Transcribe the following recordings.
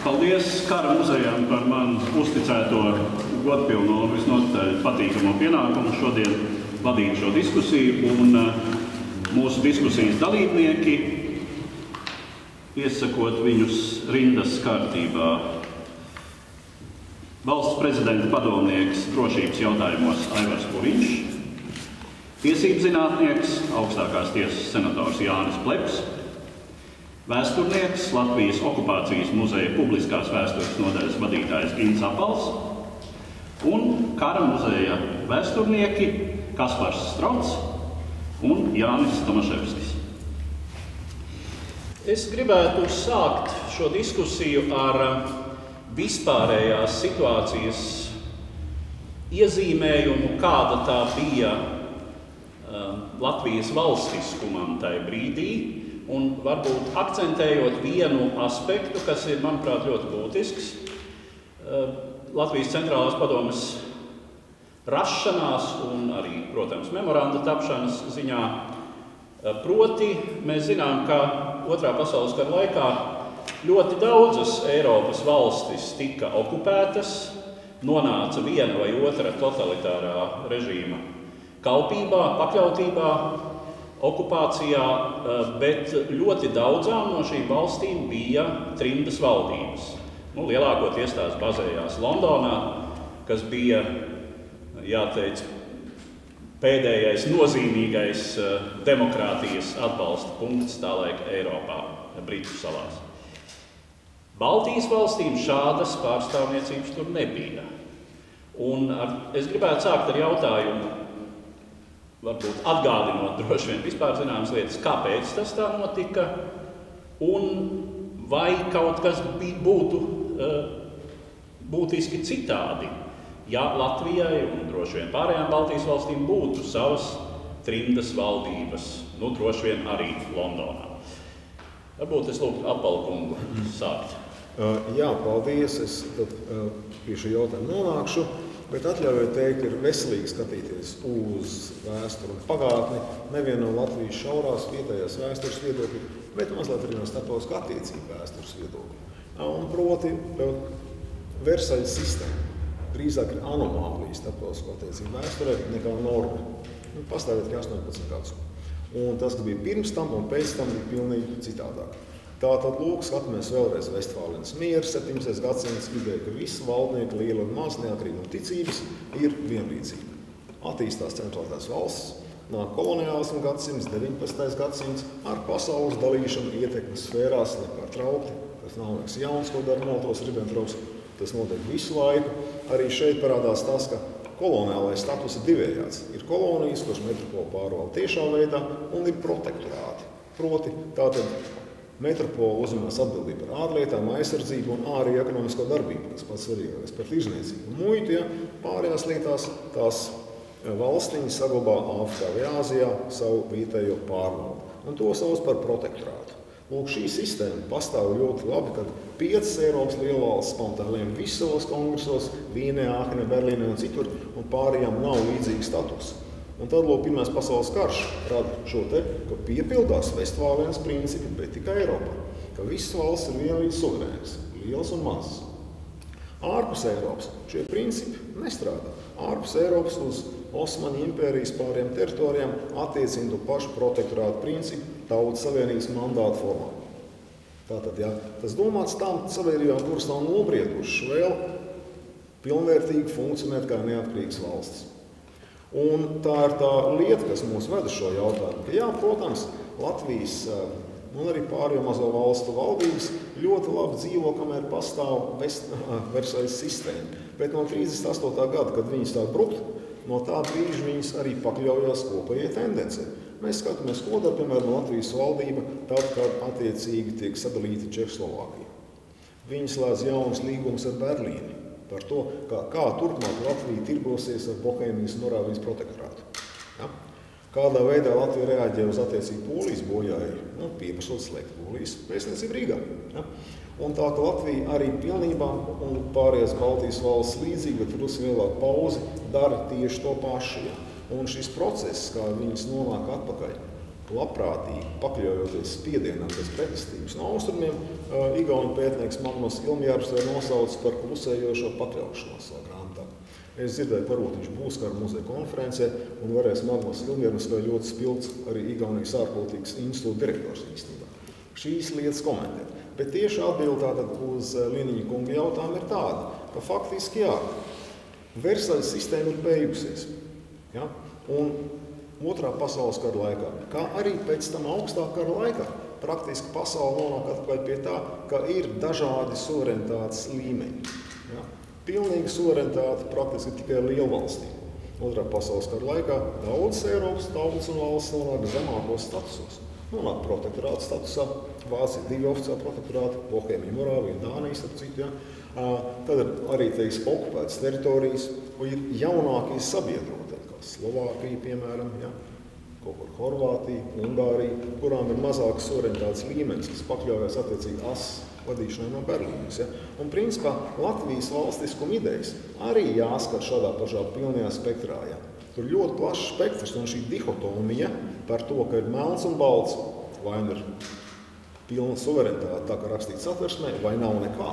Paldies Kara muzejām par man uzticēto godpilno un visnotaļ patīkamo pienākumu šodien vadīt šo diskusiju. Un mūsu diskusijas dalībnieki, iesakot viņus rindas kārtībā. Valsts prezidenta padomnieks drošības jautājumos Aivars Puriņš, tiesībzinātnieks, augstākās tiesas senators Jānis Plebs, vēsturnieks, Latvijas okupācijas muzeja publiskās vēstures nodaļas vadītājs Gins Apals un Kara muzeja vēsturnieki Kaspars Strots un Jānis Tomaševskis. Es gribētu sākt šo diskusiju ar vispārējās situācijas iezīmējumu, kāda tā bija Latvijas valstiskumam tajā brīdī, un varbūt akcentējot vienu aspektu, kas ir, manuprāt, ļoti būtisks. Latvijas centrālās padomes rašanās un arī, protams, memoranda tapšanas ziņā. Proti, mēs zinām, ka Otrā pasaules kara laikā ļoti daudzas Eiropas valstis tika okupētas, nonāca viena vai otra totalitārā režīma kalpībā, pakļautībā, okupācijā, bet ļoti daudzām no šīm valstīm bija trimdas valdības. Lielākoties tās bazējās Londonā, kas bija, jāteic, pēdējais nozīmīgais demokrātijas atbalsta punkts tā laika Eiropā, Britu salās. Baltijas valstīm šādas pārstāvniecības tur nebija. Un es gribētu sākt ar jautājumu, varbūt atgādinot droši vien vispār zināmas lietas, kāpēc tas tā notika un vai kaut kas būtu būtiski citādi, ja Latvijai un droši vien pārējām Baltijas valstīm būtu savas trimdas valdības, droši vien arī Londonā. Varbūt es lūgtu Apalkungu sākt. Jā, paldies. Es tad pie šī jautājuma nonākšu. Bet atļaujiet teikt, ir veselīgi skatīties uz vēsturi un pagātni, nevien no Latvijas šaurās vietējās vēstures viedokļa, bet mazliet arī no starptautisku attiecību vēstures viedokļa. Un proti, Versaļas sistēma drīzāk ir anomālija starptautisku attiecību vēsturē nekā norma. Pastāvēt kā 18 gadus. Un tas, kas bija pirms tam un pēc tam, bija pilnīgi citādāk. Tātad, lūk, skatāmies vēlreiz Vestfālenes mieru, 17. gadsimts ideja, ka visi valdnieki, lieli un maz, neatkarīgi no ticības, ir vienlīdzība. Attīstās centralizētās valsts, nāk koloniālisma gadsimts, 19. gadsimts, ar pasaules dalīšanu ietekmes sfērās nepārtraukti. Tas nav nekas jauns, ko dara Molotovs-Ribbentrops, tas notiek visu laiku. Arī šeit parādās tas, ka koloniālais status ir divējāds. Ir kolonijas, kuras metropolu pārvalda tiešā veidā, un ir protektorāti. Proti, tātad metropola uzņemas atbildību par ārlietām, aizsardzību un ārēju ekonomisko darbību, kas pats svarīgākais par tirzniecību. Muitu, ja, pārējās lietās tās valstiņas saglabā Āfrikā vai Āzijā savu vietējo pārvaldu. Un to sauc par protektorātu. Lūk, šī sistēma pastāv ļoti labi, kad 5 Eiropas lielvalstis pamatēliem visos kongresos, Vīnē, Āhenē, Berlīnē un citur, un pārējām nav līdzīga statusa. Un tad, lūk, Pirmais pasaules karš rada šo te, ka piepildās Vestfālenes principi, bet tikai Eiropā. Ka visas valsts ir vienlīdz suverēnas, lielas un mazas. Ārpus Eiropas šie principi nestrādā. Ārpus Eiropas uz Osmaņu impērijas pārējām teritorijām attiecina to pašu protektorātu principu Tautas Savienības mandāta formā. Tātad, ja, tas domāts tām sabiedrībām, kuras nav nobriedušas vēl pilnvērtīgi funkcionēt kā neatkarīgas valstis. Un tā ir tā lieta, kas mūs ved uz šo jautājumu, ka jā, protams, Latvijas un arī pārējo mazo valstu valdības ļoti labi dzīvo, kamēr pastāv Versaļas sistēma. Bet no 38. gada, kad viņas tā brukt, no tā brīža viņas arī pakļaujās kopējai tendencei. Mēs skatāmies, ko dara, piemēram, Latvijas valdība, tad, kad attiecīgi tiek sadalīta Čehoslovākija. Viņi slēdz jaunas līgumus ar Berlīni par to, kā turpmāk Latvija tirgosies ar Bohēmijas un Morāvijas protektorātu. Ja? Kādā veidā Latvija reaģē uz attiecību Polijas bojāju, pieprasot slēgt Polijas vēstniecību Rīgā. Ja? Un tā, ka Latvija arī pilnībā un pārējās Baltijas valsts līdzīgi, bet drusku lielāku pauzi, dara tieši to pašu. Ja? Un šis process, kā viņas nonāk atpakaļ labprātīgi pakļaujoties spiedienam pēc pretestības no austrumiem, igauņu pētnieks Magnus Ilmjārs ir nosaucis par klusējošo pakļaušanos savā grāmatā. Es dzirdēju, varbūt viņš būs kā ar muzeja konferencē un varēs Magnus Ilmjārs vai ļoti spilgts arī Igaunijas ārpolitikas institūta direktors īstenībā. Šīs lietas komentēt. Bet tieši atbilde tātad uz Liniņa kunga jautājumu ir tāda, ka faktiski jā, Versaļas sistēma ir beigusies. Ja? Un Otrā pasaules kara laikā, kā arī pēc tam augstā kara laikā, praktiski pasaule nonāk atpakaļ pie tā, ka ir dažādi suverenitātes līmeņi. Ja? Pilnīga suverenitāte praktiski tikai lielvalstīm. Otrā pasaules kara laikā daudzas Eiropas tautas un valsts nonāk zemākos statusos. Nonāk protektorāta statusā, Vācija 2 oficiāli protektorāti, Bohēmija, Morāvija, Dānija, starp citu. Ja? Tad ir arī okupētas teritorijas, un ir jaunākie sabiedrotie. Slovākija, piemēram, ja? Kaut kur Horvātija, Ungārija, kurām ir mazāks suverenitātes līmenis, kas pakļaujas attiecīgi asas vadīšanai no Berlīnes. Ja? Un principā Latvijas valstiskuma idejas arī jāskat šādā pašā pilnajā spektrā. Ja? Tur ļoti plašs spektrs un šī dihotomija par to, ka ir melns un balts, vai ir pilna suverenitāte, tā kā rakstīts Satversmē, vai nav nekā.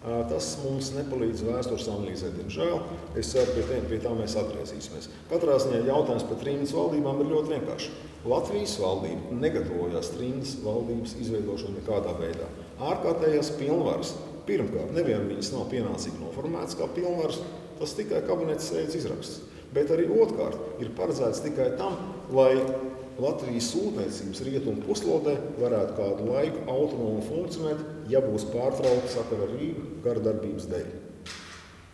Tas mums nepalīdz vēstures analīzē, diemžēl. Es ceru, pie tā mēs atgriezīsimies. Katrā ziņā jautājums par trījus valdībām ir ļoti vienkārši. Latvijas valdība negatavojās trījus valdības izveidošanu nekādā veidā. Ārkārtējās pilnvaras. Pirmkārt, neviena viņas nav pienācīgi noformētas kā pilnvaras, tas tikai kabinetes sēdes izraksts. Bet arī otrkārt ir paredzēts tikai tam, lai Latvijas sūtniecības rietumu puslodē varētu kādu laiku autonomi funkcionēt, ja būs pārtraukta sakara ar Rīgu garadarbības dēļ.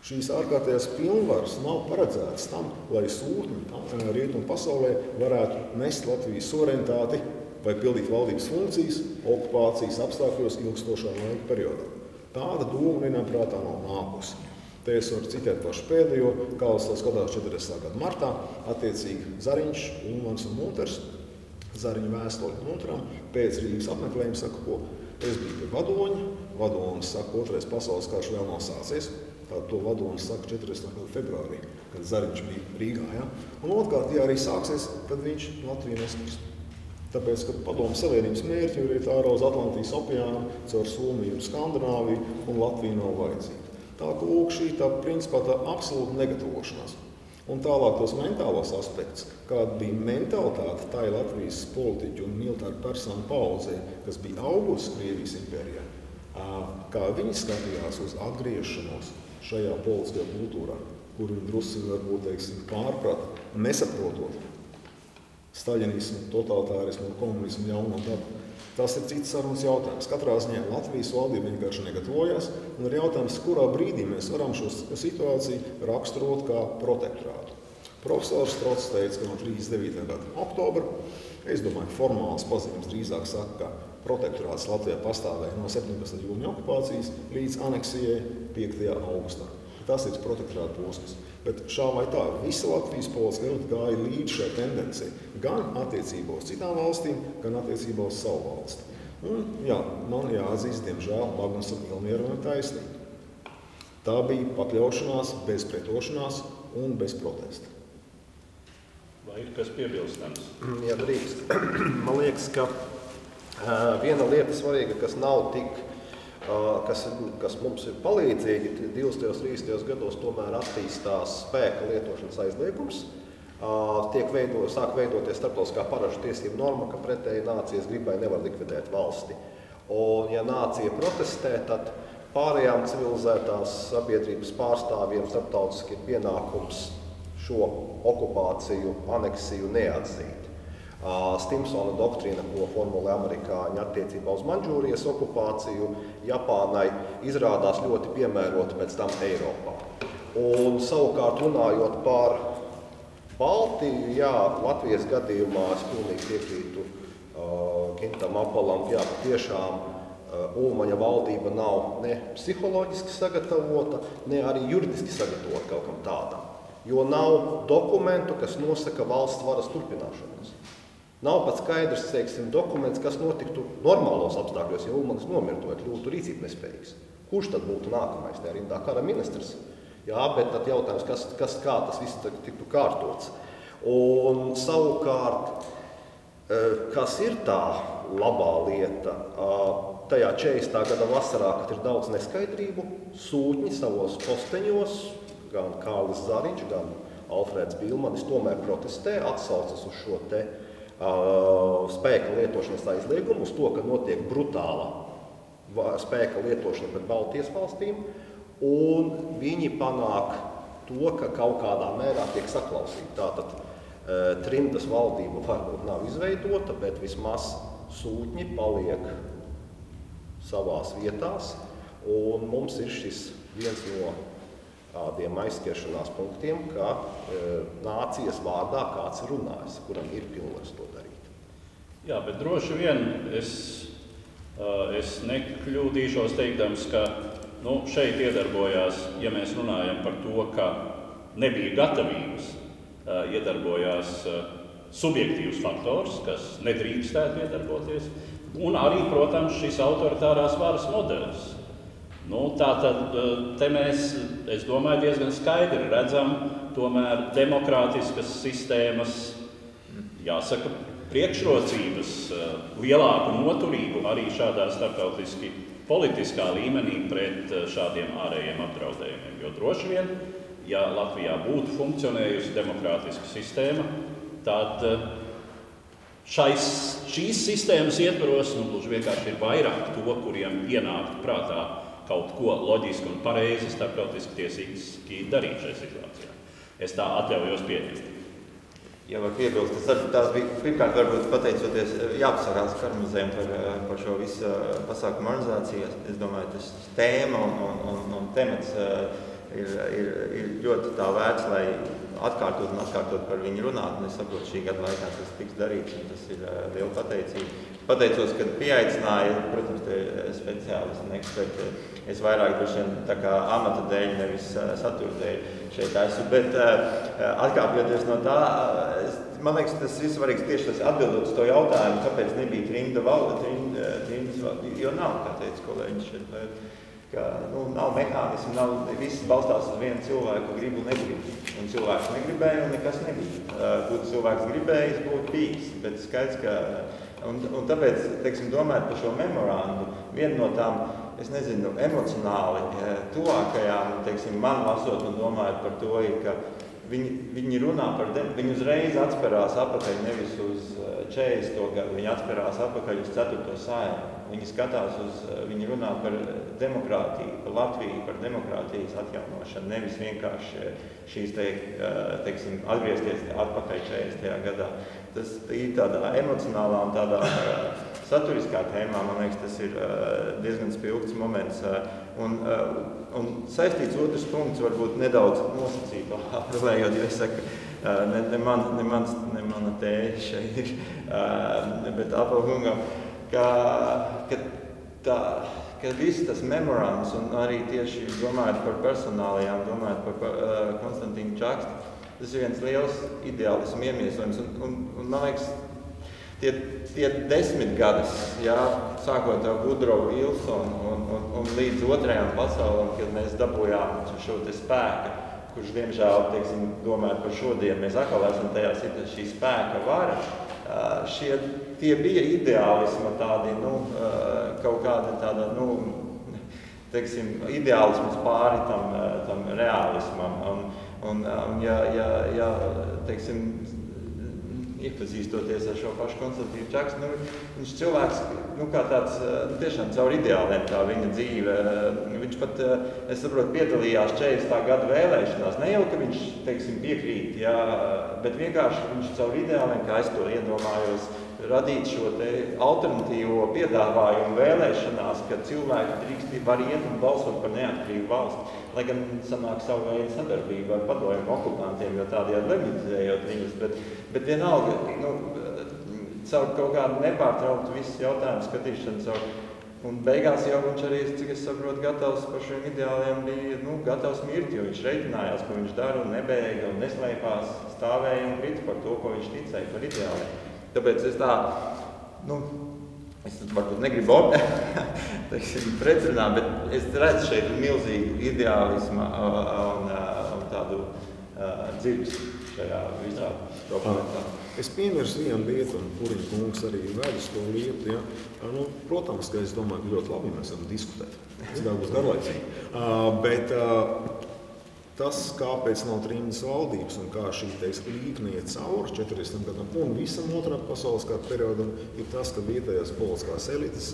Šīs ārkārtējās pilnvaras nav paredzētas tam, lai sūtņi rietumu pasaulē varētu nest Latvijas suverenitāti vai pildīt valdības funkcijas okupācijas apstākļos ilgstošā laika periodā. Tāda doma vienam prātā nav nākusi. Te es varu citēt pašu pēdējo, kā uz to skatās 40. gada martā, attiecīgi Zariņš, Ulmans un Munters, Zariņa vēstuli Munteram, pēc Rīgas apmeklējuma saka, ko es biju pie vadoņa, vadonis saka, 2. pasaules karš vēl nav sācies, tātad to vadonis saka 40. gada februārī, kad Zariņš bija Rīgā, ja? Un otrkārt, ja arī sāksies, tad viņš Latviju neskars. Tāpēc, ka Padomju Savienības mērķi ir ārā uz Atlantijas okeānu, caur Somiju un Skandināviju, un Latvija nav vajadzīga. Tā ka lūk šī principā tā absolūta negatavošanās. Un tālāk tos mentālos aspektus, kāda bija mentalitāte tai Latvijas politiķu un militāru personu paudzē, kas bija augusi Krievijas impērijā, kā viņi skatījās uz atgriešanos šajā politiskajā kultūrā, kur viņi drusku varbūt, pārprata, nesaprotot staļinismu, totalitārismu un komunismu jauno dabu. Tas ir cits sarunas jautājums. Katrā ziņā Latvijas valdība vienkārši negatavojās, un ir jautājums, kurā brīdī mēs varam šo situāciju raksturot kā protektorātu. Profesors Strots teica, ka no 39. gada oktobra, es domāju, formāls pazīmes drīzāk saka, ka protektorāts Latvijā pastāvēja no 17. jūnija okupācijas līdz aneksijai 5. augustā. Tas ir protektorāta posms. Bet šā vai tā, visa Latvijas politiskā elite gāja līdz šai tendencei, gan attiecībā uz citām valstīm, gan attiecībā uz savu valsti. Un, jā, man jāatzīst, diemžēl, Magnusam Ilmjāram ir taisnība. Tā bija pakļaušanās, bez pretošanās un bez protesta. Vai ir kas piebilstams? Jā, drīkst. Man liekas, ka viena lieta svarīga, kas nav tik kas mums ir palīdzīgi, 20. 30. gados tomēr attīstās spēka lietošanas aizliegums. Sāk veidoties starptautiskā paražu tiesību norma, ka pretēji nācijas gribai nevar likvidēt valsti. Un ja nācija protestē, tad pārējām civilizētās sabiedrības pārstāvjiem starptautiski ir pienākums šo okupāciju, aneksiju neatzīt. Stimsona doktrīna, ko formulē amerikāņi attiecībā uz Mandžūrijas okupāciju, Japānai izrādās ļoti piemērota pēc tam Eiropā. Un savukārt runājot par Baltiju, jā, Latvijas gadījumā es pilnīgi piekrītu Gintam Apalam, jā, tiešām Ulmaņa valdība nav ne psiholoģiski sagatavota, ne arī juridiski sagatavota kaut kam tādam, jo nav dokumentu, kas nosaka valsts varas turpināšanos. Nav pat skaidrs, teiksim, dokuments, kas notiktu normālos apstākļos, ja Ulmanis nomirtu vai kļūtu rīcību nespējīgs. Kurš tad būtu nākamais? Tā ir rindā kara ministrs. Jā, bet tad jautājums, kā tas viss tiktu kārtots. Un savukārt Kas ir tā labā lieta? Tajā 40. gada vasarā, kad ir daudz neskaidrību, sūtņi savos posteņos, gan Kārlis Zariņš, gan Alfrēds Bilmanis tomēr protestē, atsaucas uz šo te spēka lietošanas aizliegumu, uz to, ka notiek brutāla spēka lietošana pret Baltijas valstīm, un viņi panāk to, ka kaut kādā mērā tiek saklausīti. Tātad trimdas valdība varbūt nav izveidota, bet vismaz sūtņi paliek savās vietās, un mums ir šis viens no tādiem aizķeršanās punktiem, ka nācijas vārdā kāds ir runājis, kuram ir pilnvars to darīt. Jā, bet droši vien es nekļūdīšos teikdams, ka šeit iedarbojās, ja mēs runājam par to, ka nebija gatavības, iedarbojās subjektīvs faktors, kas nedrīkstētu iedarboties, un arī, protams, šis autoritārās varas modelis. Tātad te mēs, es domāju, diezgan skaidri redzam tomēr demokrātiskas sistēmas, jāsaka, priekšrocības, lielāku noturību arī šādā starptautiski politiskā līmenī pret šādiem ārējiem apdraudējumiem. Jo droši vien, ja Latvijā būtu funkcionējusi demokrātiska sistēma, tad šīs sistēmas ietvaros gluži vienkārši ir vairāk to, kuriem ienāktu prātā kaut ko loģiski un pareizi starptautiski tiesiski darīt šajā situācijā. Es tā atļaujos pieņemt. Ja var piebilst, tās bija pirmkārt varbūt pateicoties jāpasakās Karmuzējiem par šo visu pasākumu organizāciju. Es domāju, tas tēma un temats ir ļoti tā vērts, lai atkārtot par viņu runāt. Un es saprotu, šī gada laikā tas tiks darīts, un tas ir liela pateicība. Pateicos, kad pieaicināja, protams, te speciālisti un eksperti. Es vairāk droši vien tā kā amata dēļ, nevis satura dēļ šeit esmu. Bet atkāpjoties no tā, man liekas, tas ir svarīgs tieši tas atbildot uz to jautājumu, kāpēc nebija trindas, jo nav, kā teica kolēģis šeit, ka nav mehānismu, viss balstās uz vienu cilvēku gribu un negribu. Un cilvēks negribēja un nekas nebija. Būtu cilvēks gribējis, būtu bijis, bet skaidrs, ka un tāpēc, teiksim, domājot par šo memorandu, viena no tām, es nezinu, emocionāli tuvākajām, teiksim, man lasot un domājot par to, ir, ka viņi runā par viņi uzreiz atspērās atpakaļ nevis uz 40. gadu, viņi atspērās atpakaļ uz 4. Saeimu. Viņi skatās viņi runā par demokrātiju, par Latviju, par demokrātijas atjaunošanu, nevis vienkārši šīs, teiksim, atgriezties atpakaļ 40. gadā. Tas ir tādā emocionālā un tādā saturiskā tēmā, man liekas, tas ir diezgan spilgts moments. Un saistīts otrs punkts varbūt nedaudz nosacīto apelējot, jo es saku, ne mana tēja šeit ir, bet apelhungam, ka viss tas memorands un arī tieši domājot par personālajām, domājot par Konstantīnu Čakstu, tas ir viens liels ideālismu iemiesojums. Un man liekas, tie 10 gadus, sākot ar Woodrow Wilsonu un līdz otrajām pasaulēm, kad mēs dabūjām šo te spēku, kurš, diemžēl, teiksim, domājot par šodien, mēs atkal esam tajā šī spēka vara, tie bija ideālisma tādi, kaut kāda tāda, teiksim, ideālisms pāri tam reālismam. Un ja teiksim, iepazīstoties ar šo pašu Konstantīnu Čakstu, viņš cilvēks, kā tāds, tiešām caur ideāliem tā viņa dzīve, viņš pat, es saprotu, piedalījās 40. gada vēlēšanās, ne jau, ka viņš, teiksim, piekrīt, bet vienkārši viņš caur ideāliem, kā es to iedomājos, radīt šo te alternatīvo piedāvājumu vēlēšanās, ka cilvēki var iet un balsot par neatkarīgu valsti, lai gan sanāk savu veidu sadarbību ar padomju okupantiem, jo tādējādi leģitizējot viņus, bet vienalga, caur kaut kādu nepārtrauktu visu jautājumu skatīšanu caur, un beigās jau viņš arī, cik es saprotu, gatavs par šiem ideāliem bija, gatavs mirt, jo viņš reiķinājās, ko viņš dara un nebēga un neslēpās, stāvēja un krita par to, ko viņš ticēja par ideāliem. Tāpēc es tā, es varbūt negribu pretrunāt, bet es redzu šeit milzīgu ideālismu un tādu dzirksti šajā visā dokumentā. Es piemirstu vienu lietu, un Puriņa kungs arī ved uz to lietu. Ja? Protams, ka es domāju, ka ļoti labi mēs varam diskutēt. Tas būs garlaicīgi. Bet tas, kāpēc nav trījus valdības un kā šī līkne iet cauri 40 gadam un visam otrā pasaules kara periodam, ir tas, ka vietējās politiskās elites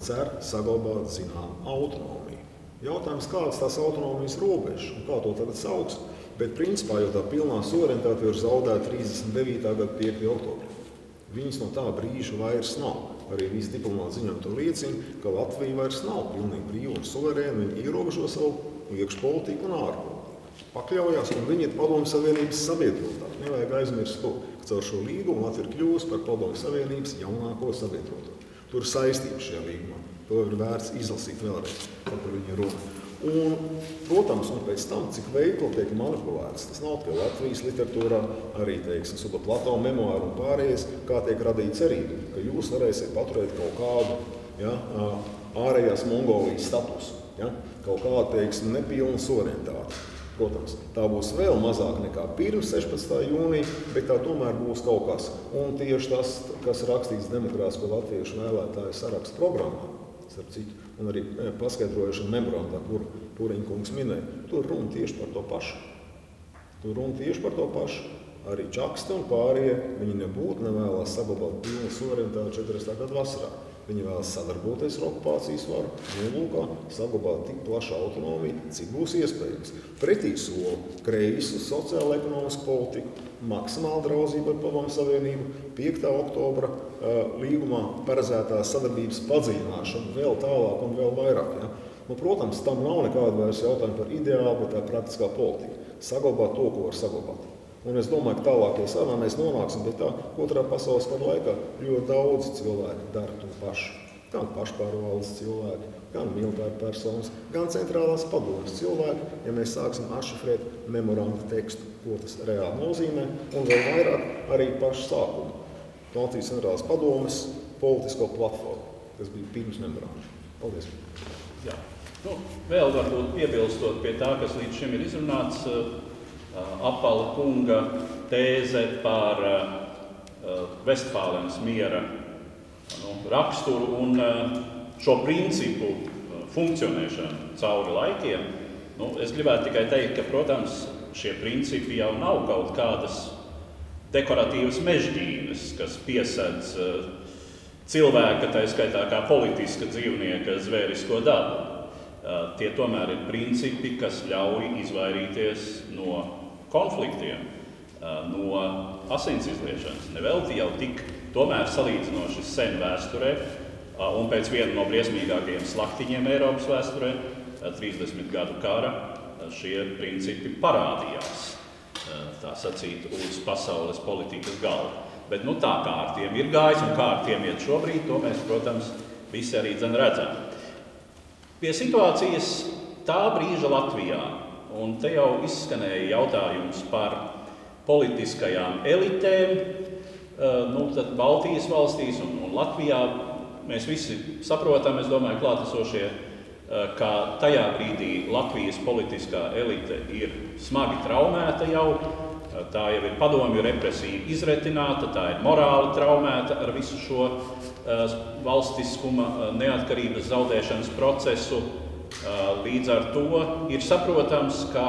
cer saglabāt zinām autonomiju. Jautājums, kādas tās autonomijas robežas un kā to tagad sauks, bet principā jau tā pilnā suverenitāte ir zaudēta 39. gada 5. oktobrī. Viņas no tā brīža vairs nav. Arī visi diplomāti ziņojumi to liecina, ka Latvija vairs nav pilnīgi brīva un suverēna. Viņi ierobežo savu iekšpolitiku un ārpolitiku. Pakļaujās, un viņi ir Padomju Savienības sabiedrotāji. Nevajag aizmirst to, ka caur šo līgumu Latvija ir kļuvusi par Padomju Savienības jaunāko sabiedrotāju. Tur ir saistības šajā līgumā. To ir vērts izlasīt vēlreiz, par viņu runu. Un, protams, un pēc tam, cik veikli tiek manipulēts, tas nav tikai Latvijas literatūrā, arī, teiksim, Suba Platona memoāru un pārējais, kā tiek radīta cerība, ka jūs varēsiet paturēt kaut kādu ārējās Mongolijas statusu, kaut kādu, teiksim, nepilnu suverenitāti. Protams, tā būs vēl mazāk nekā pirms 16. jūnija, bet tā tomēr būs kaut kas. Un tieši tas, kas rakstīts demokrātisko latviešu vēlētāju sarakstu programmā, starp citu, un arī paskaidrojuši memorandā, kur Puriņa kungs minēja, tur runa tieši par to pašu. Arī Čakste un pārējie, viņi nebūtu nevēlās saglabāt pilnu suverenitāti 40. gadu vasarā. Viņi vēlas sadarboties ar okupācijas varu, nolūkā saglabāt tik plašu autonomiju, cik būs iespējams. Pretī sola kreisu sociālo-ekonomisku politiku, maksimāla draudzība ar Padomju Savienību, 5. oktobra līgumā paredzētā sadarbības padziļināšana vēl tālāk un vēl vairāk. Ja? Protams, tam nav nekāda vairs jautājuma par ideālu, bet tā praktiskā politika. Saglabāt to, ko var saglabāt. Un es domāju, ka tālākajā sarunā mēs nonāksim pie tā, ka otrā pasaules kara laikā ļoti daudz cilvēku dara to pašu. Gan pašpārvaldes cilvēki, gan militāri personas, gan centrālās padomes cilvēki, ja mēs sāksim atšifrēt memoranda tekstu, ko tas reāli nozīmē, un vēl vairāk arī pašu sākumu. Latvijas centrālās padomes politisko platformu, kas bija pirms memoranda. Paldies! Jā. Vēl varbūt piebilstot pie tā, kas līdz šim ir izrunāts, Apala kunga tēze par Vestfālenes miera raksturu un šo principu funkcionēšanu cauri laikiem. Es gribētu tikai teikt, ka, protams, šie principi jau nav kaut kādas dekoratīvas mežģīnes, kas piesedz cilvēka, tā skaitā kā politiska dzīvnieka zvērisko dabu. Tie tomēr ir principi, kas ļauj izvairīties no konfliktiem, no asins izliešanas. Nevelti jau tik tomēr salīdzinoši sen vēsturē un pēc viena no briesmīgākajiem slaktiņiem Eiropas vēsturē, 30 gadu kara, šie principi parādījās, tā sacīt, uz pasaules politikas galda. Bet tā kā ar tiem ir gājis un kā ar tiem iet šobrīd, to mēs, protams, visi arī redzam. Pie situācijas tā brīža Latvijā, un te jau izskanēja jautājums par politiskajām elitēm, tad Baltijas valstīs un Latvijā mēs visi saprotam, es domāju, klātesošie, ka tajā brīdī Latvijas politiskā elite ir smagi traumēta jau, tā jau ir padomju represija izretināta, tā ir morāli traumēta ar visu šo valstiskuma neatkarības zaudēšanas procesu. Līdz ar to ir saprotams, ka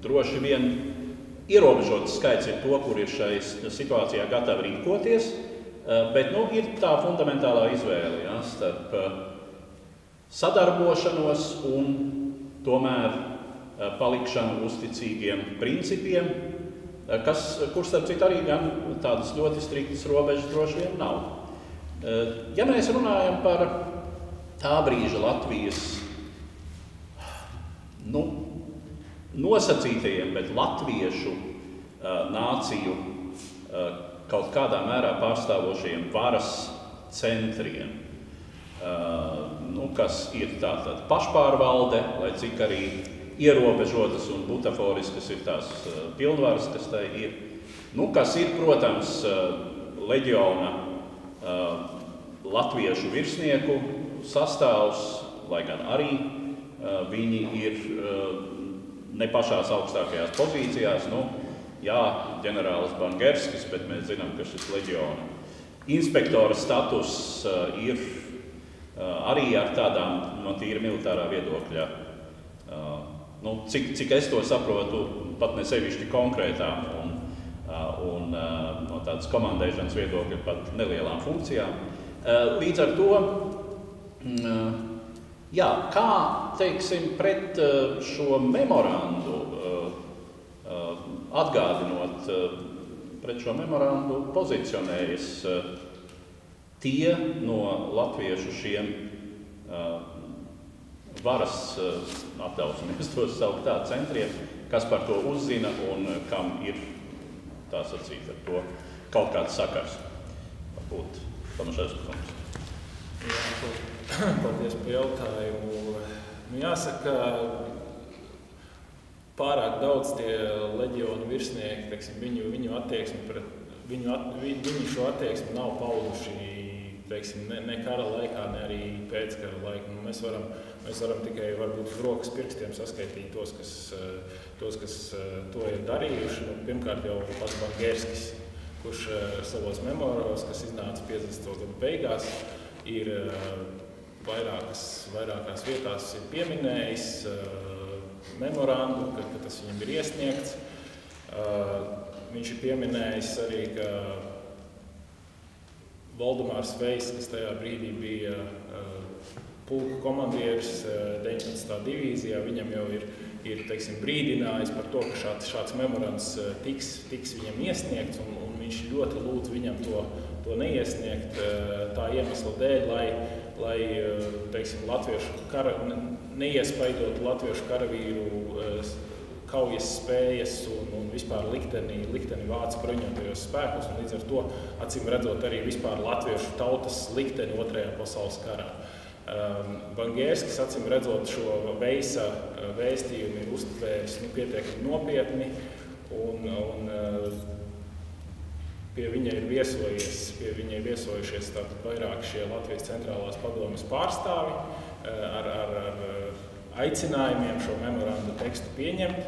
droši vien ierobežots skaits ir to, kur ir šai situācijā gatavi rīkoties, bet ir tā fundamentālā izvēle starp sadarbošanos un tomēr palikšanu uzticīgiem principiem, kur starp citu arī gan tādas ļoti striktas robežas droši vien nav. Ja mēs runājam par tā brīža Latvijas nosacītajiem, bet latviešu nāciju kaut kādā mērā pārstāvošajiem varas centriem, kas ir tātad pašpārvalde, lai cik arī ierobežotas un butaforiskas ir tās pilnvaras, kas tai ir. Kas ir, protams, leģiona latviešu virsnieku sastāvs, lai gan arī viņi ir ne pašās augstākajās pozīcijās. jā, ģenerālis Bangerskis, bet mēs zinām, ka šis leģiona inspektora status ir arī ar tādām no tīra militārā viedokļa, cik es to saprotu, pat ne sevišķi konkrētām un no tādas komandēšanas viedokļa pat nelielām funkcijām. Līdz ar to, jā, kā, teiksim, pret šo memorandu, atgādinot, pret šo memorandu pozicionējas tie no latviešu šiem varas, atļausimies tos saukt tā, centriem, kas par to uzzina un kam ir, tā sacīt, ar to kaut kāds sakars. Varbūt Tomaševska kungs. Jā, paldies par jautājumu. Jāsaka, pārāk daudz tie leģionu virsnieki, teiksim, viņu attieksmi pret viņu šo attieksmi nav pauduši, teiksim, ne kara laikā, ne arī pēc kara laika. Mēs varam tikai varbūt uz rokas pirkstiem saskaitīt tos, kas to ir darījuši. Pirmkārt jau pats Bangerskis, kurš savos memoros, kas iznāca 50. gadu beigās, ir vairākās vietās ir pieminējis memorandu, ka tas viņam ir iesniegts. Viņš ir pieminējis arī, ka Valdemārs Vejs, kas tajā brīdī bija pulka komandieris 19. divīzijā, viņam jau ir teiksim, brīdinājis par to, ka šāds memorands tiks viņam iesniegts, un viņš ļoti lūdz viņam to neiesniegt tā iemesla dēļ, lai teiksim, neiespaidot latviešu karavīru kaujas spējas un vispār likteni vācu bruņotajos spēkos, un līdz ar to, acīm redzot, arī vispār latviešu tautas likteni Otrajā pasaules karā. Bangerskis, acīm redzot, šo Veisa vēstījumu ir uztvēris pietiekami nopietni, un pie viņa ir viesojušies tātad vairāk šie Latvijas centrālās padomes pārstāvi ar aicinājumiem šo memorandu tekstu pieņemt.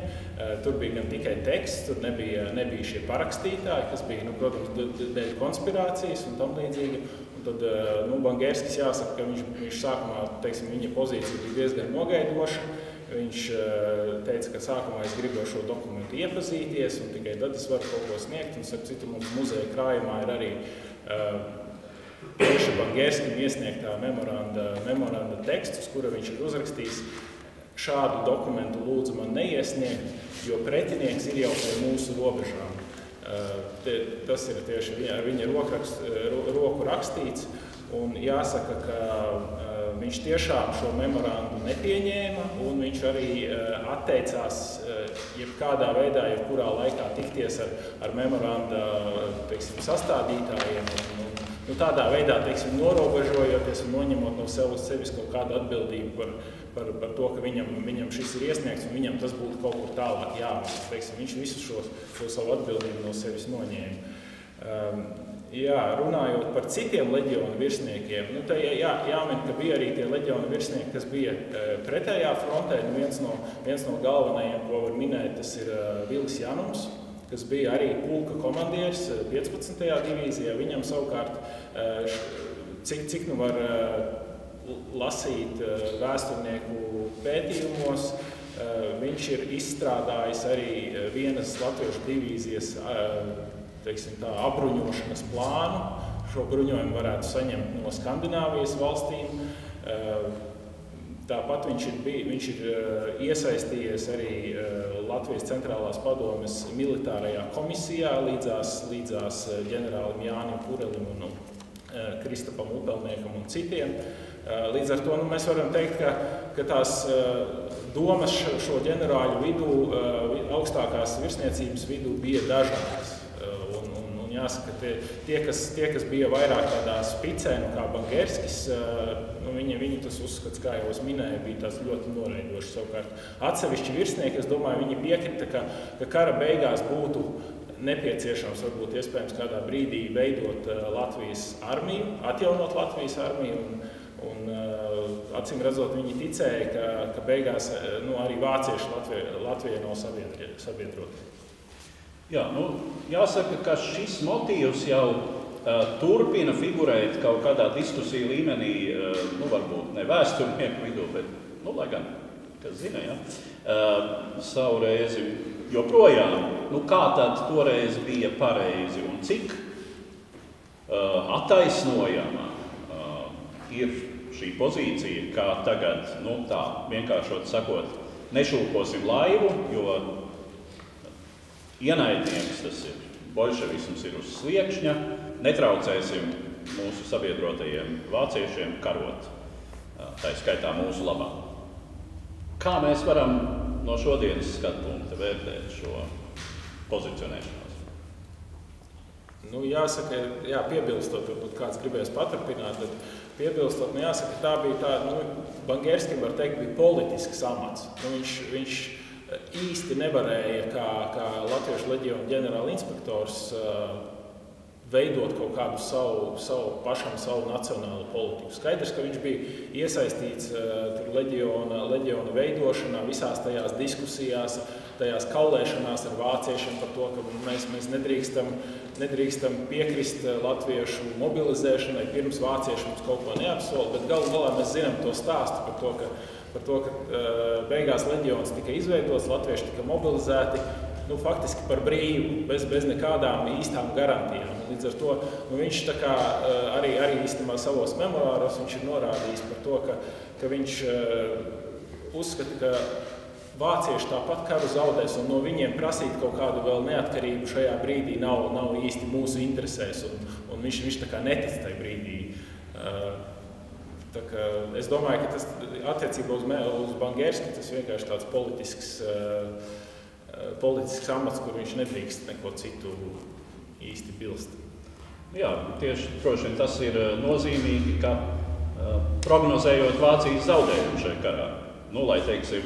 Tur bija gan tikai teksts, tur nebija šie parakstītāji, kas bija, protams, dēļ konspirācijas un tam līdzīgi. Un tad Bangerskis jāsaka, ka viņš sākumā, teiksim, viņa pozīcija bija diezgan nogaidoša. Viņš teica, ka sākumā es gribu šo dokumentu iepazīties, un tikai tad es varu kaut ko sniegt. Un, starp citu, mums muzeja krājumā ir arī tieši Bangerskim iesniegtā memoranda tekstus, kura viņš ir uzrakstījis. Šādu dokumentu lūdzu man neiesniegt, jo pretinieks ir jau pie mūsu robežām. Tas ir tieši ar viņa roku rakstīts, un jāsaka, ka viņš tiešām šo memorandu nepieņēma, un viņš arī atteicās jebkādā veidā, jebkurā laikā tikties ar memoranda, teiksim, sastādītājiem, un tādā veidā, teiksim, norobežojoties un noņemot no sevis kaut kādu atbildību par to, ka viņam šis ir iesniegts, un viņam tas būtu kaut kur tālāk jāmet. Teiksim, viņš visu šo savu atbildību no sevis noņēma. Jā, runājot par citiem leģionu virsniekiem, te jāmin, ka bija arī tie leģionu virsnieki, kas bija pretējā frontē. Viens no galvenajiem, ko var minēt, tas ir Vilis Janums, kas bija arī pulka komandieris 15. divīzijā. Viņam savukārt, cik nu var lasīt vēsturnieku pētījumos, viņš ir izstrādājis arī vienas latviešu divīzijas, teiksim tā, apbruņošanas plānu. Šo bruņojumu varētu saņemt no Skandināvijas valstīm. Tāpat viņš ir iesaistījies arī Latvijas centrālās padomes militārajā komisijā līdzās ģenerālim Jānim Kurelim un Kristapam Upelniekam un citiem. Līdz ar to mēs varam teikt, ka tās domas šo ģenerāļu vidū, augstākās virsniecības vidū bija dažādas. Un jāsaka, tie, kas bija vairāk tādā spicē, kā Bangerskis, viņi tas uzskats, kā jau es minēju, bija tās ļoti noreidoši. Savukārt atsevišķi virsnieki, es domāju, viņi piekrita, ka kara beigās būtu nepieciešams, varbūt iespējams kādā brīdī veidot Latvijas armiju, atjaunot Latvijas armiju, un acīm redzot, viņi ticēja, ka beigās arī vācieši Latvijai nav sabiedroti. Jā, jāsaka, ka šis motīvs jau turpina figurēt kaut kādā diskusiju līmenī, varbūt ne vēsturnieku vidū, bet, lai gan, kas zina, savu reizi joprojām, kā tad toreiz bija pareizi un cik attaisnojama ir šī pozīcija, kā tagad, tā vienkāršot sakot, nešūposim laivu, jo ienaidnieks, tas ir bolševisms, ir uz sliekšņa, netraucēsim mūsu sabiedrotajiem vāciešiem karot, tā skaitā mūsu labā. Kā mēs varam no šodienas skatpunkta vērtēt šo pozicionēšanos? Jāsaka, piebilstot, varbūt kāds gribēs paturpināt, bet piebilstot, jāsaka, tā bija tā, Bangerskim, var teikt, bija politisks amats. Viņš īsti nevarēja, kā Latviešu leģiona ģenerāla inspektors, veidot kaut kādu savu nacionālu politiku. Skaidrs, ka viņš bija iesaistīts leģiona veidošanā, visās tajās diskusijās, tajās kaulēšanās ar vāciešiem par to, ka mēs nedrīkstam piekrist latviešu mobilizēšanai, pirms vācieši mums kaut ko neapsola, bet galu galā mēs zinām to stāstu par to, ka beigās leģions tika izveidots, latvieši tika mobilizēti, faktiski par brīvu, bez nekādām īstām garantijām. Līdz ar to viņš tā kā arī īstenībā savos memorāros viņš ir norādījis par to, ka viņš uzskata, ka vācieši tāpat karu zaudēs un no viņiem prasīt kaut kādu vēl neatkarību šajā brīdī nav īsti mūsu interesēs un viņš tā kā netic tajā brīdī. Tā kā es domāju, ka tas attiecībā uz Bangerski tas vienkārši tāds politisks amats, kur viņš nedrīkst neko citu īsti bilst. Jā, tieši droši vien tas ir nozīmīgi, ka prognozējot Vācijas zaudējumu šajā karā, lai teiksim,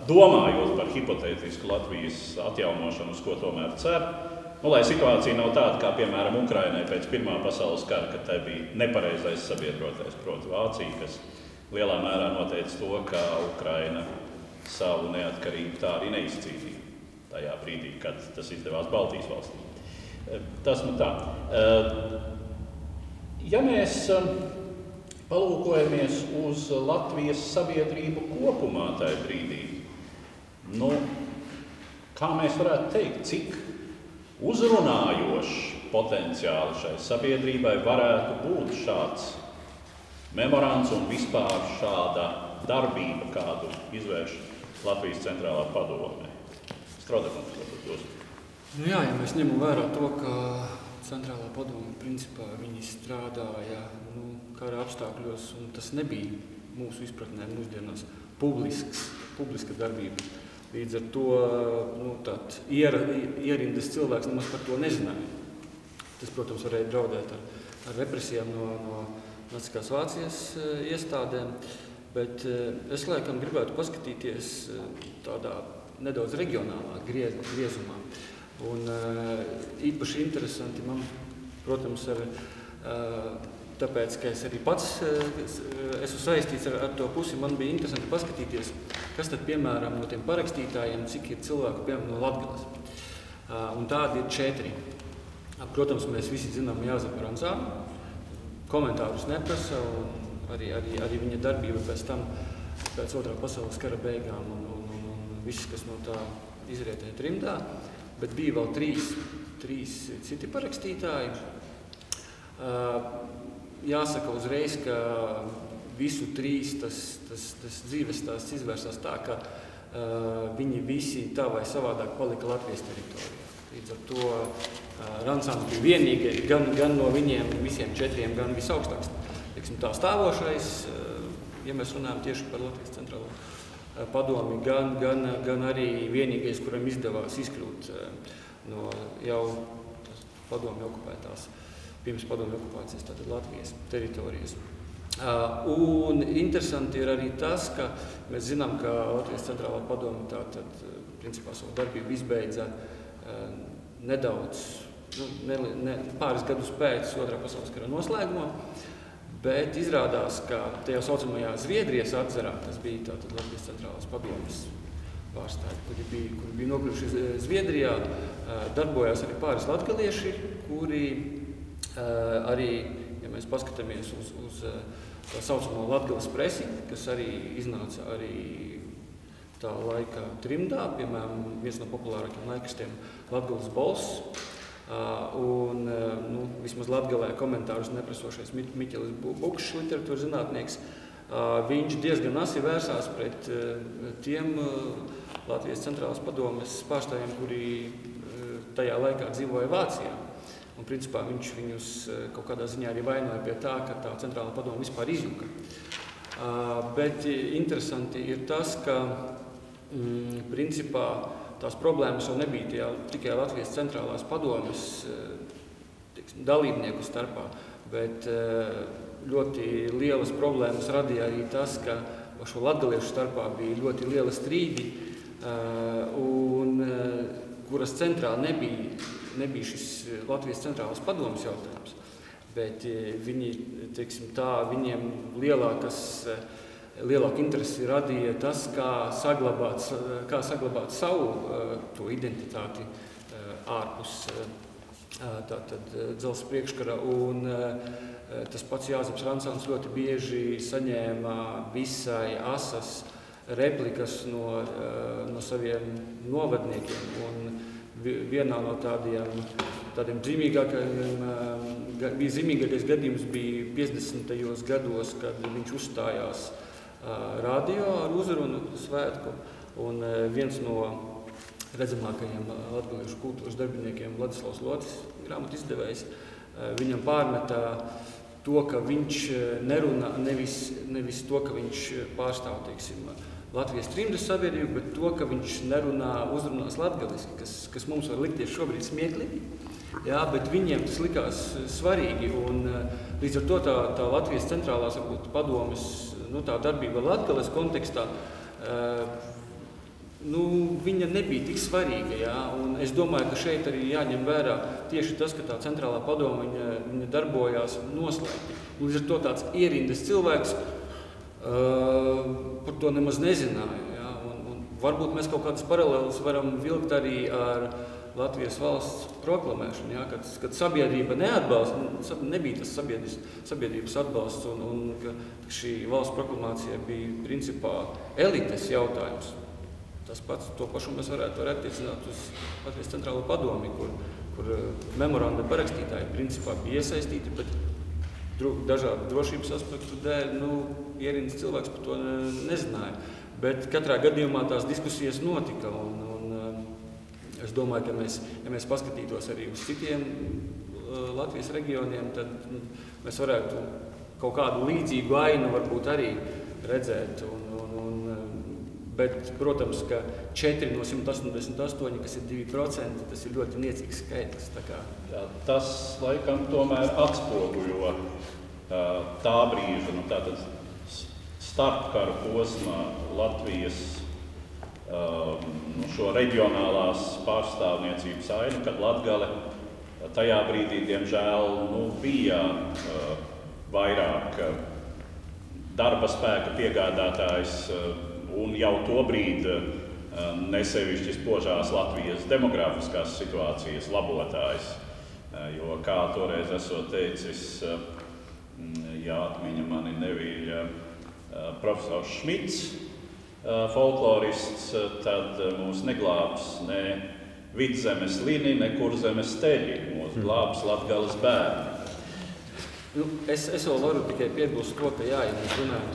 domājot par hipotētisku Latvijas atjaunošanu, uz ko tomēr cer, lai situācija nav tāda, kā piemēram Ukrainai pēc Pirmā pasaules kara, kad tai bija nepareizais sabiedrotais, proti Vācija, kas lielā mērā noteica to, ka Ukraina savu neatkarību tā arī neizcīnīja tajā brīdī, kad tas izdevās Baltijas valstīm. Tas tā. Ja mēs palūkojamies uz Latvijas sabiedrību kopumā tajā brīdī, kā mēs varētu teikt, cik uzrunājošs potenciāli šai sabiedrībai varētu būt šāds memorands un vispār šāda darbība, kādu izvērš Latvijas centrālā padome. Straudekungs, varbūt jūs. Ja mēs ņemam vērā to, ka centrālā padome principā viņi strādāja kara apstākļos, un tas nebija mūsu izpratnē mūsdienās publiska darbība. Līdz ar to ierindas cilvēks nemaz par to nezināja. Tas, protams, varēja draudēt ar represijām no Naciskās Vācijas iestādēm, bet es laikam gribētu paskatīties tādā nedaudz reģionālā griezumā. Un īpaši interesanti man, protams, tāpēc, ka es arī pats esmu saistīts ar to pusi, man bija interesanti paskatīties, kas tad, piemēram, no tiem parakstītājiem, cik ir cilvēku, piemēram, no Latgales. Un tādi ir 4. Protams, mēs visi zinām Jāzepu Ranzānu, komentārus neprasa, un arī viņa darbība pēc tam, pēc Otrā pasaules kara beigām un viss, kas no tā izrietēja trimdā. Bet bija vēl 3 citi parakstītāji. Jāsaka uzreiz, ka visu 3 tas dzīves stāsts izvērsās tā, ka viņi visi tā vai savādāk palika Latvijas teritorijā. Līdz ar to Ranzāns bija vienīgi gan no viņiem visiem 4, gan visaugstāks. Tā stāvošais, ja mēs runājam tieši par Latvijas centrālo padomi, gan arī vienīgais, kuram izdevās izkļūt no jau padomi okupētās, pirms padomi okupācijas, tātad Latvijas teritorijas. Un interesanti ir arī tas, ka mēs zinām, ka Latvijas centrālā padome tātad principā savu darbību izbeidza nedaudz, pāris gadus pēc Otrā pasaules kara noslēgumā, bet izrādās, ka tajā saucamajā Zviedrijas atzarā, tas bija tātad Latvijas centrālās padomes pārstāvji, kuri bija nokļuvuši Zviedrijā. Darbojās arī pāris latgalieši, kuri arī, ja mēs paskatāmies uz tā saucamo Latgales presi, kas arī iznāca arī tā laika trimdā, piemēram, viens no populārākiem laikrakstiem Latgales balss. Un vismaz Latgalē komentārus neprasošais Miķelis Bukšs, literatūras zinātnieks, viņš diezgan asi vērsās pret tiem Latvijas centrālās padomes pārstāvjiem, kuri tajā laikā dzīvoja Vācijā. Un principā viņš viņus kaut kādā ziņā arī vainoja pie tā, ka tā centrālā padome vispār izjuka. Bet interesanti ir tas, ka principā tās problēmas jau nebija tikai Latvijas centrālās padomes dalībnieku starpā, bet ļoti lielas problēmas radīja arī tas, ka šo latgaliešu starpā bija ļoti liela strīdi, kuras centrā nebija šis Latvijas centrālās padomes jautājums, bet viņiem lielāku interesi radīja tas, kā saglabāt savu to identitāti ārpus tātad dzelzs priekškara. Un tas pats Jāzeps Rancāns ļoti bieži saņēma visai asas replikas no saviem novadniekiem. Un vienā no tādiem zīmīgākais gadījums bija 50. gados, kad viņš uzstājās radio ar uzrunu svētku, un viens no redzamākajiem latgaliešu kultūras darbiniekiem, Vladislavs Locis, grāmatu izdevējs, viņam pārmetā to, ka viņš nerunā nevis to, ka viņš pārstāv, Latvijas trimdas sabiedrību, bet to, ka viņš uzrunās latgaliski, kas mums var likties šobrīd smieklīgi, jā, bet viņiem tas likās svarīgi, un līdz ar to tā Latvijas centrālās padomes tā darbība Latgales kontekstā, viņa nebija tik svarīga, jā, un es domāju, ka šeit arī jāņem vērā tieši tas, ka tā centrālā padome viņa darbojās noslēgti. Līdz ar to tāds ierindas cilvēks par to nemaz nezināja, jā, un varbūt mēs kaut kādas paralēlas varam vilkt arī ar Latvijas valsts proklamēšanu, jā, kad sabiedrība nebija tas sabiedrības atbalsts, un ka šī valsts proklamācija bija principā elites jautājums. To pašu mēs varētu attiecināt uz Latvijas centrālo padomi, kur memoranda parakstītāji principā bija iesaistīti, bet dažādu drošības aspektu dēļ ierindas cilvēks par to nezināja. Bet katrā gadījumā tās diskusijas notika, un es domāju, ka ja mēs paskatītos arī uz citiem Latvijas reģioniem, tad mēs varētu kaut kādu līdzīgu ainu varbūt arī redzēt. Bet, protams, ka 4 no 188, kas ir 2%, tas ir ļoti niecīgs skaitlis. Jā, tas laikam tomēr atspoguļo tā brīža, tātad starpkaru posmā Latvijas šo reģionālās pārstāvniecības ainu, kad Latgale tajā brīdī, diemžēl, bija vairāk darba spēka piegādātājs un jau tobrīd nesevišķi spožās Latvijas demografiskās situācijas labotājs, jo, kā toreiz esot teicis, ja atmiņa mani nevīļa, profesors Šmits, folklorists, tad mūs neglābs ne Vidzemes lini, ne Kurzemes teļi, mūs glābs Latgales bērni. Es vēl varu tikai piebilst to, ka ja mēs runājam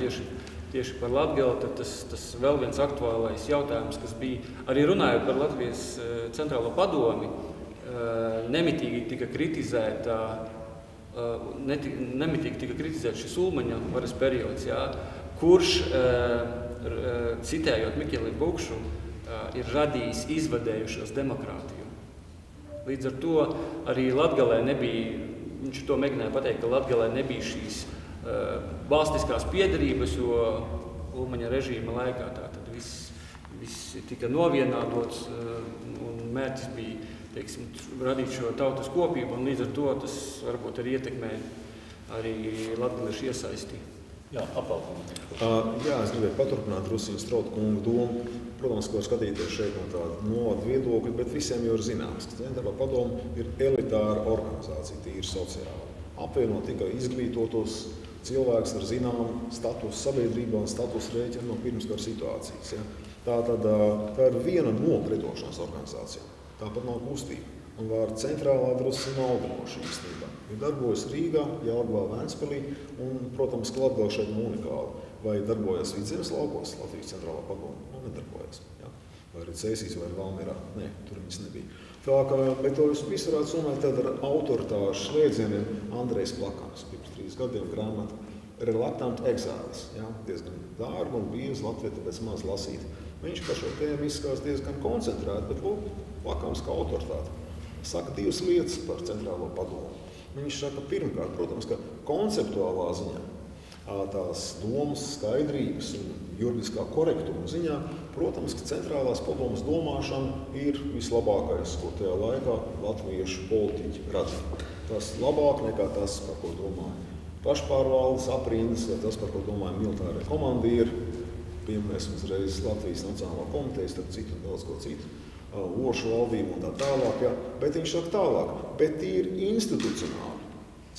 tieši par Latgali, tad tas vēl viens aktuālais jautājums, kas bija arī runājot par Latvijas centrālo padomi, nemitīgi tika kritizēts šis Ulmaņa varas periods, jā, kurš, citējot Miķeli Bukšu, ir radījis izvadējušos demokrātiju. Līdz ar to arī Latgalē nebija, viņš to mēģināja pateikt, ka Latgalē nebija šīs valstiskās piederības, jo Ulmaņa režīma laikā tātad viss tika novienādots, un mērķis bija, radīt šo tautas kopību, un līdz ar to tas varbūt arī ietekmē arī latgaliešu iesaisti Jā, apalpums. Jā, es gribēju paturpināt drusku Strauta kunga domu. Protams, ko skatīties šeit no tāda novada viedokļa, bet visiem jau ir zināms, ka Centrālā padome ir elitāra organizācija, tīri sociāla. Apvieno tikai izglītotos cilvēks ar zināmu statusu sabiedrībā un statusu rēķinu no pirmskara situācijas. Ja? Tā ir viena no pretošanas organizācijām. Tāpat nav kustība. Un vārds centrālā drusku maldinoša īstenībā. Viņa darbojas Rīgā, Jelgavā, Ventspilī un, protams, ka Latgale šeit nav unikāla. Vai darbojas Vidzemes laukos, Latvijas centrālā padome? Nedarbojas. Ja? Vai arī Cēsīs vai Valmierā? Nē, tur viņas nebija. Tā kā, bet to visu varētu summēt tad ar autoritāšu slēdzieniem Andrejs Plakans, pirms 3 gadiem grāmata Reluctant Exiles. Ja? Diezgan dārga un bieza Latvija, tāpēc maz lasīt. Viņš par šo tēmu izskatās diezgan koncentrēti, bet lūk, Plakans kā autoritāte. Saka 2 lietas par centrālo padomu. Viņš saka, pirmkārt, protams, ka konceptuālā ziņā, tās domas skaidrības un juridiskā korektuma ziņā, protams, ka centrālās padomas domāšana ir vislabākais, ko tajā laikā latviešu politiķi radīja. Tas labāk nekā tas, par ko domāja pašpārvaldes aprindas, vai tas, par ko domāja militārie komandieri, piemēram, uzreiz Latvijas Nacionālā komiteja, starp citu un daudz ko citu. Ošu valdību un tā tālāk, ja? Bet viņš saka tālāk, bet ir institucionāli.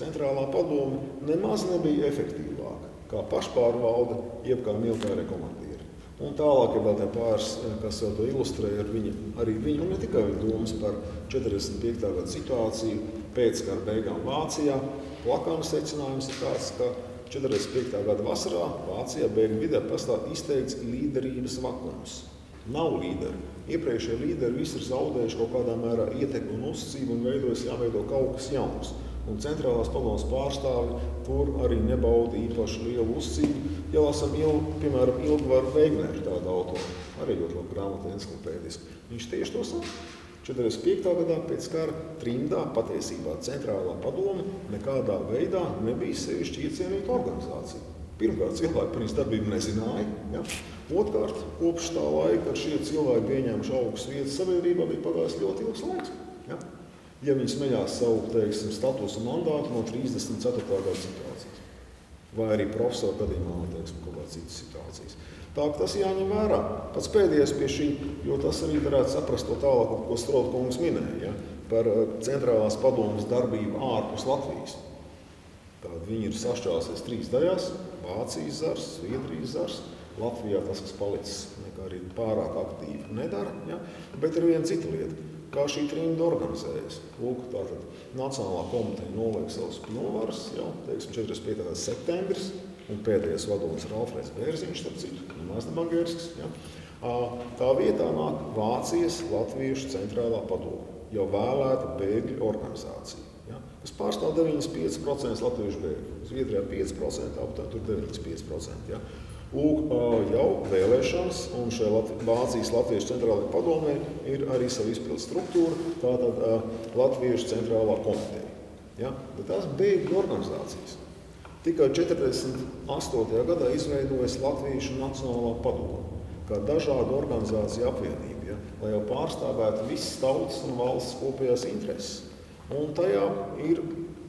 Centrālā padome nemaz nebija efektīvāka, kā pašpārvalde, jeb kā militārie komandieri. Un tālāk ir vēl tie pāris, kas jau to ilustrē, arī viņi, un ne tikai viņa domas par 45. gada situāciju pēc kara beigām Vācijā. Plakana secinājums ir tāds, ka 45. gada vasarā Vācijā bēgļu vidē pastāv izteikts līderības vakums. Nav līderi. Iepriekšējie līderi visi ir zaudējuši kaut kādā mērā ietekmi un uzticību un jāveido kaut kas jauns. Un centrālās padomes pārstāvi tur arī nebauda īpaši lielu uzticību. Ja lasam, piemēram, Ilgvaru Veigneru tādu autoru, arī ļoti labi grāmata encyklopēdiski. Viņš tieši to saka. 45. gadā pēc kara trimdā patiesībā centrālā padome nekādā veidā nebija sevišķi iecienīta organizācija. Pirmkārt, cilvēki par viņas darbību nezināja. Ja? Otkārt, kopš tā laika, kad šie cilvēki pieņēmuši augstas vietas sabiedrībā, bija pagājis ļoti ilgs laiks. Ja, ja viņi smējās savu, teiksim, statusu mandātu no 34. gada situācijas. Vai arī profesoru gadījumā, teiksim, kaut kādas citas situācijas. Tā, tas jāņem vērā. Pats pēdējais pie šī, jo tas arī varētu saprast to tālāk, ko Strauta kungs minēja, ja, par centrālās padomes darbību ārpus Latvijas. Tāda viņi ir sašķāsies 3 daļās – Vācijas zars, Zviedrijas zars. Latvijā tas, kas palicis, nekā arī pārāk aktīvi nedara, ja? Bet ir viena cita lieta, kā šī trimda organizējas. Lūk, tātad Nacionālā komiteja noliek savus pilnvaras, jau, teiksim, 45. septembris, un pēdējais vadonis ir Alfrēds Bērziņš, starp citu, nemaz nebangērsks, ja? Tā vietā nāk Vācijas Latviešu centrālā padome, jau vēlēta bēgļu organizācija, ja? Kas pārstāv 95% latviešu bēgļu, Zviedrijā 5%, aptuveni tur 95%, ja? Lūk, jau vēlēšanas, un šai Vācijas Latviešu centrālajā padomē ir arī savu izpildu struktūra, tātad Latviešu centrālā komiteja. Ja? Bet tās bēgļu organizācijas. Tikai 48. gadā izveidojas Latviešu Nacionālā padome, kā dažādu organizāciju apvienība, ja? Lai jau pārstāvētu visas tautas un valsts kopējās intereses. Un tajā ir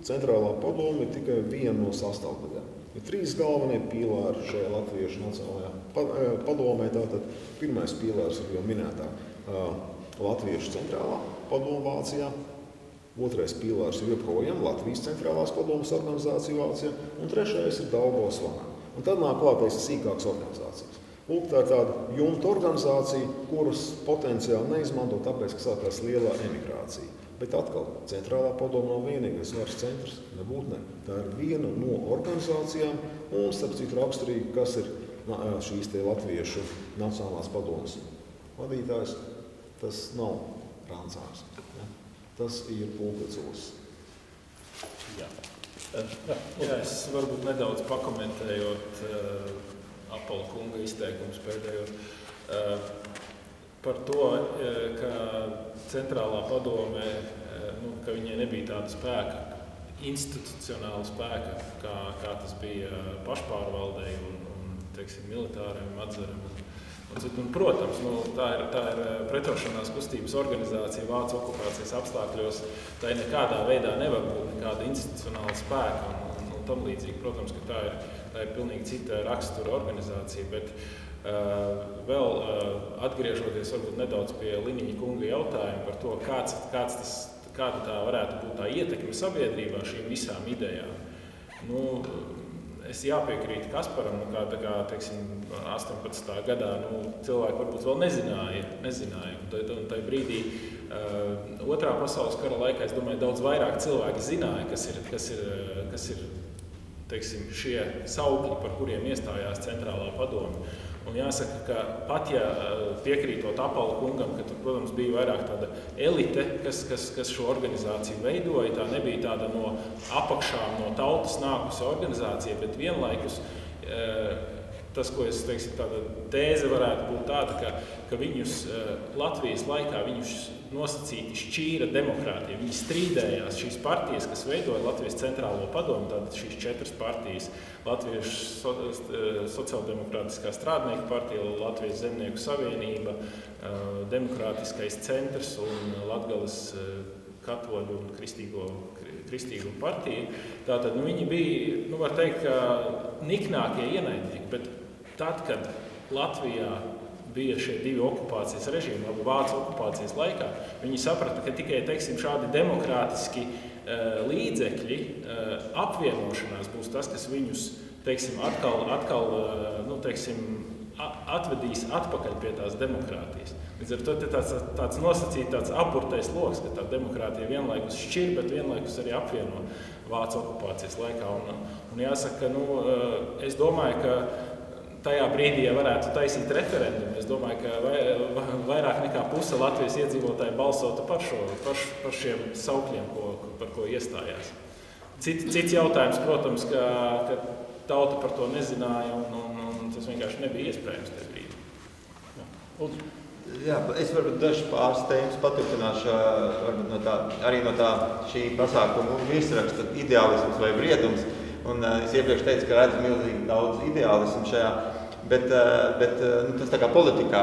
centrālā padome tikai viena no sastāvdaļām. Ir 3 galvenie pīlāri šajā Latviešu Nacionālajā padomē. Tātad pirmais pīlārs ir jau minētā Latviešu centrālā padome Vācijā. Otrais pīlārs ir joprojām Latvijas centrālās padomes organizācija Vācijā. Un trešais ir Daugavas Vana. Un tad nāk klātais sīkākas organizācijas. Lūk, tā ir tāda jumta organizācija, kuras potenciāli neizmanto tāpēc, ka sākās lielā emigrācija. Bet atkal, centrālā padome nav vienīgais varas centrs, nebūtu ne. Tā ir viena no organizācijām, un starp citu raksturīgi, kas ir šīs te Latviešu Nacionālās padomes vadītājs, tas nav Ranzārs. Ja? Tas ir Pulkecovs. Jā, es varbūt nedaudz pakomentējot Apala kunga izteikums pēdējo. Par to, ka centrālā padomē, ka viņai nebija tāda spēka, institucionāla spēka, kā tas bija pašpārvaldei un teiksim, militāriem atzaram. Un, protams, tā ir pretošanās kustības organizācija Vācu okupācijas apstākļos. Tā nekādā veidā nevar būt nekāda institucionāla spēka. tam līdzīgi. Protams, ka tā ir pilnīgi cita rakstura organizācija, bet vēl atgriežoties varbūt nedaudz pie Liniņa kunga jautājuma par to, kāda tā varētu būt tā ietekme sabiedrībā šīm visām idejām. Es jāpiekrītu Kasparam, kā teiksim, 18. gadā cilvēki varbūt vēl nezināja. Un tajā brīdī Otrā pasaules kara laikā, es domāju, daudz vairāk cilvēki zināja, kas ir teiksim, šie saukļi, par kuriem iestājās Centrālā padome. Un jāsaka, ka pat ja piekrītot Apala kungam, ka tur, protams, bija vairāk tāda elite, kas šo organizāciju veidoja, tā nebija tāda no apakšām, no tautas nākusi organizācija, bet vienlaikus tas, ko es teiksim, tāda tēze varētu būt tāda, ka viņus Latvijas laikā viņus nosacīti šķīra demokrātija. Viņi strīdējās šīs partijas, kas veidoja Latvijas Centrālo padomu, tātad šīs 4 partijas, Latviešu sociāldemokrātiskā strādnieku partija, Latvijas Zemnieku savienība, Demokrātiskais centrs un Latgales katoļu un kristīgo partiju. Tātad viņi bija, var teikt, ka niknākie ienaidnieki, bet tad, kad Latvijā bija šie 2 okupācijas režīmi, Vācu okupācijas laikā, viņi saprata, ka tikai, teiksim, šādi demokrātiski līdzekļi, apvienošanās būs tas, kas viņus, teiksim, atkal atvedīs atpakaļ pie tās demokrātijas. Līdz ar to tāds nosacīt, tāds apburtais loks, ka tā demokrātija vienlaikus šķir, bet vienlaikus arī apvieno Vācu okupācijas laikā. Un jāsaka, es domāju, ka tajā brīdī, ja varētu taisīt referendumu, es domāju, ka vairāk nekā puse Latvijas iedzīvotāji balsotu par šiem saukļiem, par ko iestājās. Cits jautājums, protams, ka tauta par to nezināja un tas vienkārši nebija iespējams tajā brīdī. Jā, es varbūt pāris tēmas paturpināšu arī no šī pasākuma virsraksta ideālisms vai briedums. Un es iepriekš teicu, ka redzu milzīgi daudz ideālismu šajā, bet tas tā kā politikā,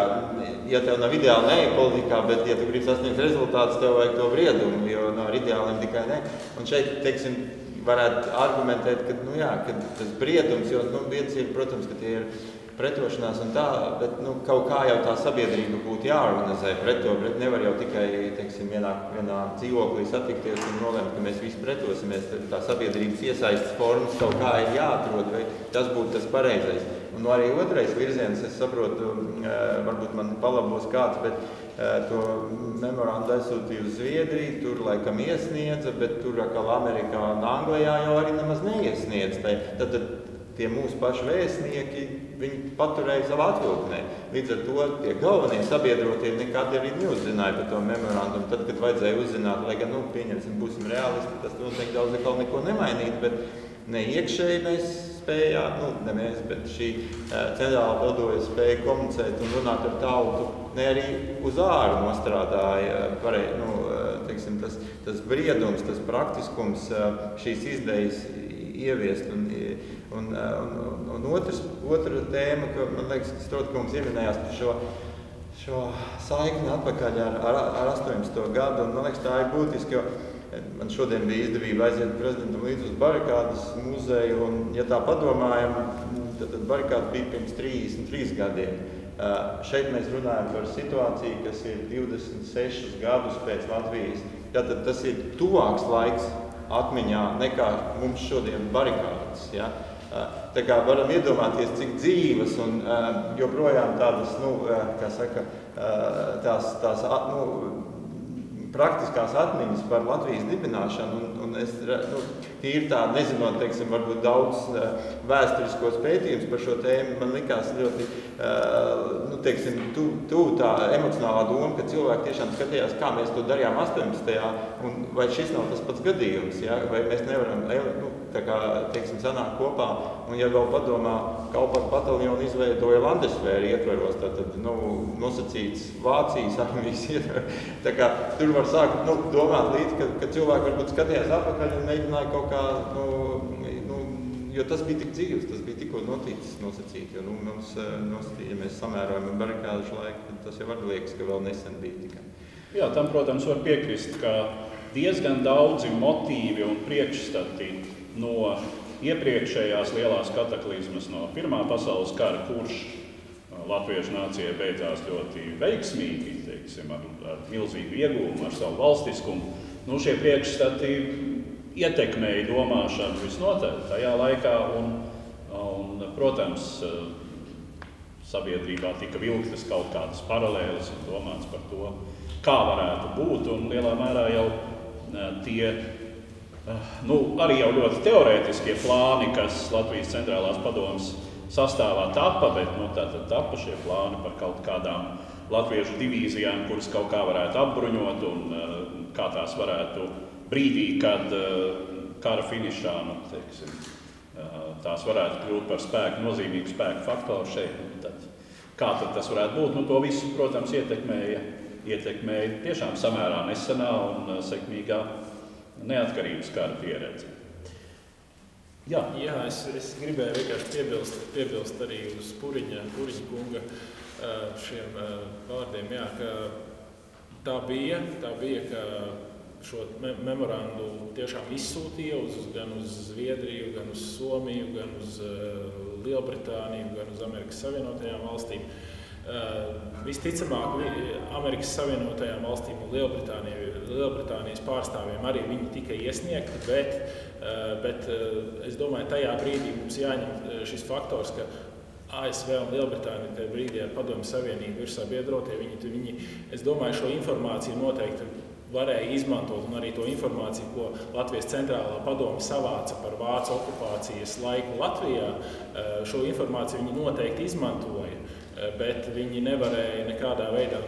ja tev nav ideāli, neej politikā, bet ja tu gribi sasniegt rezultātus, tev vajag to briedumu, jo nav ar ideāliem tikai ne. Un šeit, teiksim, varētu argumentēt, ka tas briedums, jo viens ir, protams, ka tie ir pretošanās un tā, bet kaut kā jau tā sabiedrība būtu jāorganizē pret to, bet nevar jau tikai, teiksim, vienā dzīvoklī satikties un nolēmt, ka mēs visi pretosimies, tā sabiedrības iesaistas formas kaut kā ir jāatrod, vai tas būtu tas pareizais. Un arī otrais virziens, es saprotu, varbūt man palabos kāds, bet to memorandu aizsūtīja uz Zviedriju, tur laikam iesniedza, bet tur atkal Amerikā un Anglijā jau arī nemaz neiesniedz. Tad tie mūsu paši vēstnieki, viņi paturēja savā atvilknē. Līdz ar to tie galvenie sabiedrotie nekad arī neuzzināja par to memorandumu. Tad, kad vajadzēja uzzināt, lai gan, pieņemsim, būsim realisti, tas noteikti daudz neko nemainīt, bet ne iekšēji mēs spējām, ne mēs, bet šī centrālā padoja spēja komunicēt un runāt ar tautu, ne arī uz āru nostrādāja, teiksim, tas briedums, tas praktiskums, šīs idejas ieviest. Un otra tēma, ka, man liekas, ka Strotkungs ieminējās par šo saikni atpakaļ ar 18. gadu, un man liekas, tā ir būtiski, jo man šodien bija izdevība aiziet prezidentam līdz uz Barikādas muzeju, un, ja tā padomājam, tad Barikāda bija pirms 33 gadiem. Šeit mēs runājam par situāciju, kas ir 26 gadus pēc Latvijas. Tātad tas ir tuvāks laiks atmiņā nekā mums šodien Barikādas. Ja? Tā kā varam iedomāties, cik dzīves un joprojām tādas, praktiskās atmiņas par Latvijas dibināšanu, un es tīri tā, nezinot, teiksim, varbūt daudz vēsturiskos pētījumus par šo tēmu, man likās ļoti, tuvu tā emocionālā doma, ka cilvēki tiešām skatījās, kā mēs to darījām 18. un vai šis nav tas pats gadījums, ja? Vai mēs nevaram, sanākt kopā, un ja vēl padomā, Kalpaka bataljonu izveidoja Landesvēri ietveros, tad nosacīts Vācijas armijas ietveros. Tā kā tur var sākt domāt līdzi, ka cilvēki varbūt skatījās atpakaļ un mēģināja kaut kā, jo tas bija tik dzīves, tas bija tikko noticis nosacīt, jo mums nosacīt, ja mēs samērojam ar Barikādu laiku, tad tas jau var liekas, ka vēl nesen bija tikai. Jā, tam, protams, var piekrist, ka diezgan daudzi motīvi un priekšstati no iepriekšējās lielās kataklizmas no Pirmā pasaules kara, kurš latviešu nācijai beidzās ļoti veiksmīgi, teiksim, ar milzīgu iegūmu, ar savu valstiskumu. Nu, šie priekšstati ietekmēja domāšanu visnotaļ tajā laikā un protams, sabiedrībā tika vilktas kaut kādas paralēles un domāts par to, kā varētu būt, un lielā mērā jau tie, arī jau ļoti teorētiskie plāni, kas Latvijas centrālās padomes sastāvā tapa, bet tātad tapa šie plāni par kaut kādām latviešu divīzijām, kuras kaut kā varētu apbruņot un kā tās varētu brīdī, kad kara finišā, teiksim, tās varētu kļūt par nozīmīgu spēku faktoru šeit. Tad, kā tad tas varētu būt? To visu, protams, ietekmēja tiešām samērā nesenā un sekmīgā neatkarības kara pieredze. Jā, es gribēju vienkārši piebilst arī uz Puriņa kunga šiem vārdiem, ka tā bija, ka šo memorandu tiešām izsūtīja gan uz Zviedriju, gan uz Somiju, gan uz Lielbritāniju, gan uz Amerikas Savienotajām valstīm. Visticamāk, Amerikas Savienotajām valstīm un Lielbritānijas pārstāvjiem arī viņi tika iesniegti, bet es domāju, tajā brīdī mums jāņem šis faktors, ka ASV un Lielbritānija tajā brīdī ar Padomju Savienību ir sabiedrotie. Viņi, es domāju, šo informāciju noteikti varēja izmantot, un arī to informāciju, ko Latvijas centrālā padome savāca par vācu okupācijas laiku Latvijā, šo informāciju viņi noteikti izmantoja, bet viņi nevarēja nekādā veidā,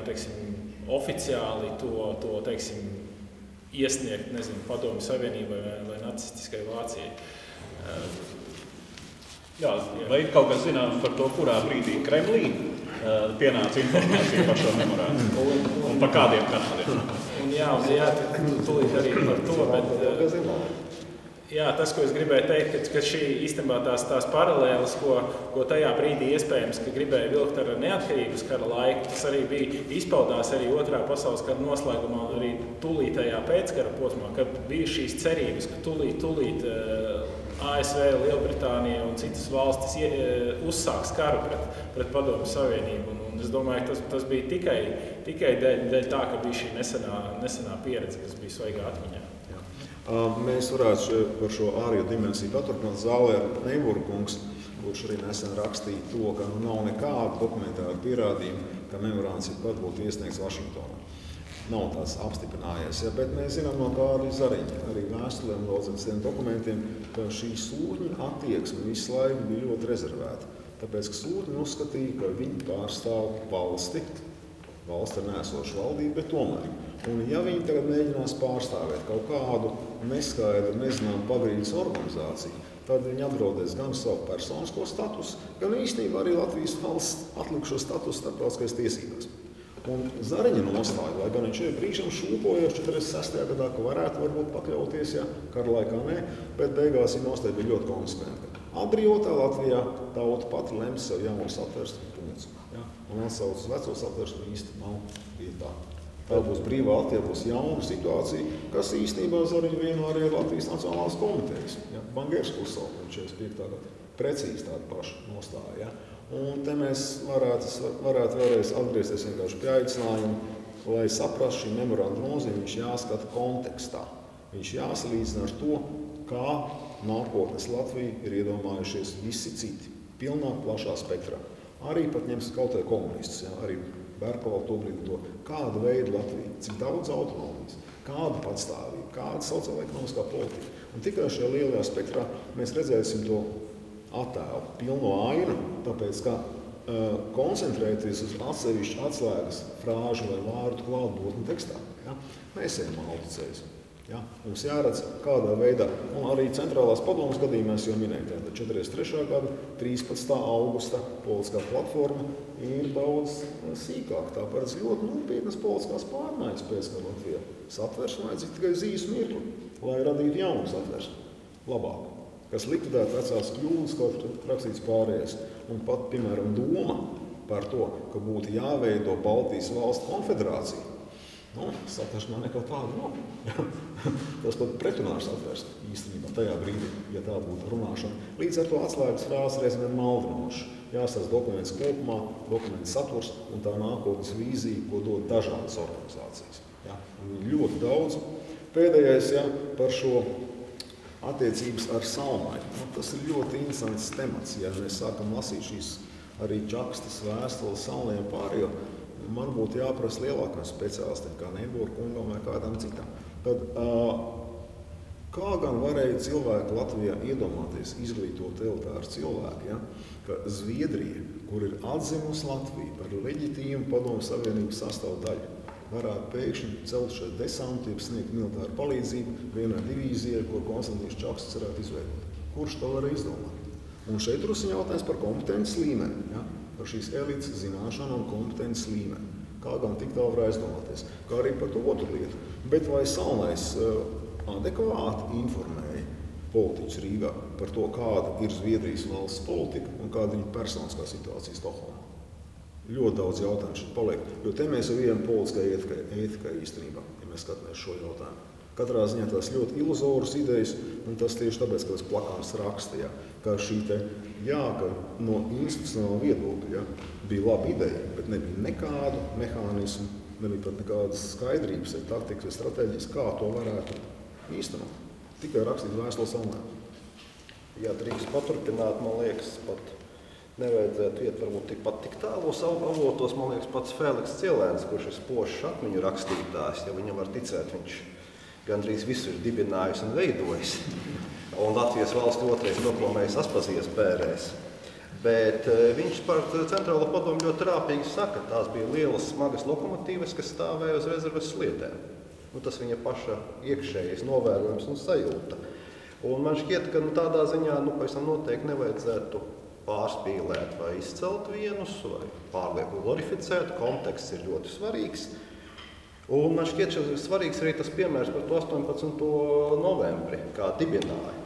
oficiāli to iesniegt, Padomju Savienībai vai nacistiskai Vācijai. Jā, vai ir kaut kas zināms par to, kurā brīdī Kremlī pienāca informācija par šo memorandu un par kādiem kanāliem? Jā, tūlīt arī par to, bet tas, ko es gribēju teikt, ka šī īstenībā tās paralēles, ko tajā brīdī iespējams, ka gribēja vilkt ar neatkarības kara laiku, tas arī bija izpaudās arī Otrā pasaules kara noslēgumā un arī tūlītajā pēckara posmā, kad bija šīs cerības, ka tūlīt ASV, Lielbritānija un citas valstis uzsāks karu pret Padomju Savienību. Un es domāju, tas bija tikai dēļ tā, ka bija šī nesenā pieredze, kas bija svaigā atmiņā. Mēs varētu par šo ārējo dimensiju paturpināt. Zālē ar Neiburga kungs, kurš arī nesen rakstīja to, ka nav nekāda dokumentāra pierādījuma, ka memorands jebkad būtu iesniegts Vašingtonā. Nav tās apstiprinājies, bet mēs zinām no Kārļa Zariņa, arī vēstulēm un daudziem dokumentiem, ka šī sūtņa attieksme visu laiku bija ļoti rezervēta. Tāpēc, ka sūtņi uzskatīja, ka viņi pārstāv valsti ar neesošu valdību, bet tomēr. Un ja viņi tagad mēģinās pārstāvēt kaut kādu neskaidru, nezinām pagrīdes organizāciju, tad viņi apdraudēs gan savu personisko statusu, gan īstenībā arī Latvijas valsts atlikušo statusu starptautiskajās tiesībās. Un Zariņa nostāja, lai gan viņš brīžam šūpoja 46. gadā, ka varētu varbūt pakļauties, kara laikā nē, bet beigās viņa nostāja bija ļoti konsekventa. Atbrīvotā Latvijā tauta pati lems savu jaunu satversmi punkts. Un atsauc uz veco satversmi īsti nav vietā. Tā būs brīvā Latvijā, būs jauna situācija, kas īstenībā Zariņa vieno arī Latvijas Nacionālās komitejas. Bangers Kusau, 45. gada, precīzi tāda paša nostāja. Un te mēs varētu vēlreiz atgriezties vienkārši pie aicinājuma, lai saprastu šī memoranda nozīmi, viņš jāskata kontekstā. Viņš jāsalīdzina ar to, kā nākotnes Latvija ir iedomājušies visi citi, pilnā plašā spektrā. Arī pat ņems kaut vai komunistus, arī Berkala to brīdi to, kāda veida Latvija, cik daudz autonomijas, kāda patstāvība, kāda sociāla-ekonomiskā politika. Un tikai šajā lielajā spektrā mēs redzēsim to attēlu, pilno ainu, tāpēc, ka koncentrēties uz atsevišķu atslēgas frāžu vai vārdu klātbūtni tekstā, mēs ejam malticēs. Mums jāredz, kādā veidā, un arī centrālās padomes gadījumā mēs jau minējām, 43. gada 13. augusta politiskā platforma ir daudz sīkāk. Tā paredz ļoti nopietnas politiskās pārmaiņas pēc kā Latvijā. Satversme vajadzīja tikai zīves mirkli, lai radītu jaunu satversmi, labāku, kas likvidētu vecās kļūdas, kaut rakstīts pārējais. Un pat, piemēram, doma par to, ka būtu jāveido Baltijas valstu konfederācija, Satrašanā nekā tāda nav. Tas pat pretrunārs atvērst īstenībā tajā brīdī, ja tā būtu runāšana. Līdz ar to atslēgas frāzes reizēm ir maldinošas. Jāstāsta dokuments kopumā, dokuments saturs un tā nākotnes vīzija, ko dod dažādas organizācijas. Ja? Ļoti daudz. Pēdējais par šo attiecības ar salmaiņu. Tas ir ļoti interesants temats, ja mēs sākam lasīt šīs arī čakstas, vēstules, salmiem pārējo. Man būtu jāprasa lielākam speciālistiem, kā Nebūra kungam vai kādam citam. Tad, kā gan varēja cilvēki Latvijā iedomāties izglītot elitāru cilvēku, ka Zviedrija, kur ir atzinusi Latviju par leģitīmu padomu savienības sastāvdaļu, varētu pēkšņi celt šeit desantu, sniegt militāru palīdzību vienai divīzijai, ko Konstantīns Čaksts varētu izveidot. Kurš to var izdomāt? Un šeit rusiņa jautājums par kompetences līmeni, par šīs elites zināšanu un kompetences līmeni. Kā gan tik tālu var aizdomāties? Kā arī par to otru lietu. Bet vai Salnais adekvāti informēja politiķus Rīgā par to, kāda ir Zviedrijas valsts politika un kāda ir personiskā situācija Stokholmā? Ļoti daudz jautājumu šeit paliek, jo te mēs jau ejam politiskai ētikai īstenībā, ja mēs skatāmies šo jautājumu. Katrā ziņā tās ļoti iluzoras idejas, un tas tieši tāpēc, ka tas plakāns raksta, ka šī te, ka no institucionāla viedokļa bija laba ideja, bet nebija nekādu mehānismu, nebija pat nekādas skaidrības, taktikas vai stratēģijas, kā to varētu īstenot. Tikai rakstīt vēstules Salmēm. Jā, drīkst paturpināt, man liekas, pat nevajadzētu iet varbūt tik tālos avotos, man liekas, pats Fēliks Cielēns, kurš ir spožs atmiņu rakstītājs, ja viņam var ticēt, viņš gandrīz visu ir dibinājis un veidojis. Un Latvijas valsts otrais proklamējis Aspazies pērēs. Bet viņš par centrālo padomu ļoti trāpīgi saka, tās bija lielas smagas lokomotīvas, kas stāvēja uz rezerves sliedēm. Tas viņa paša iekšējais novērojums un sajūta. Un man šķiet, ka tādā ziņā pavisam noteikti nevajadzētu pārspīlēt vai izcelt vienus, vai pārlieku glorificēt. Konteksts ir ļoti svarīgs. Un man šķiet, ka svarīgs arī tas piemērs par to 18. novembri, kā dibināja.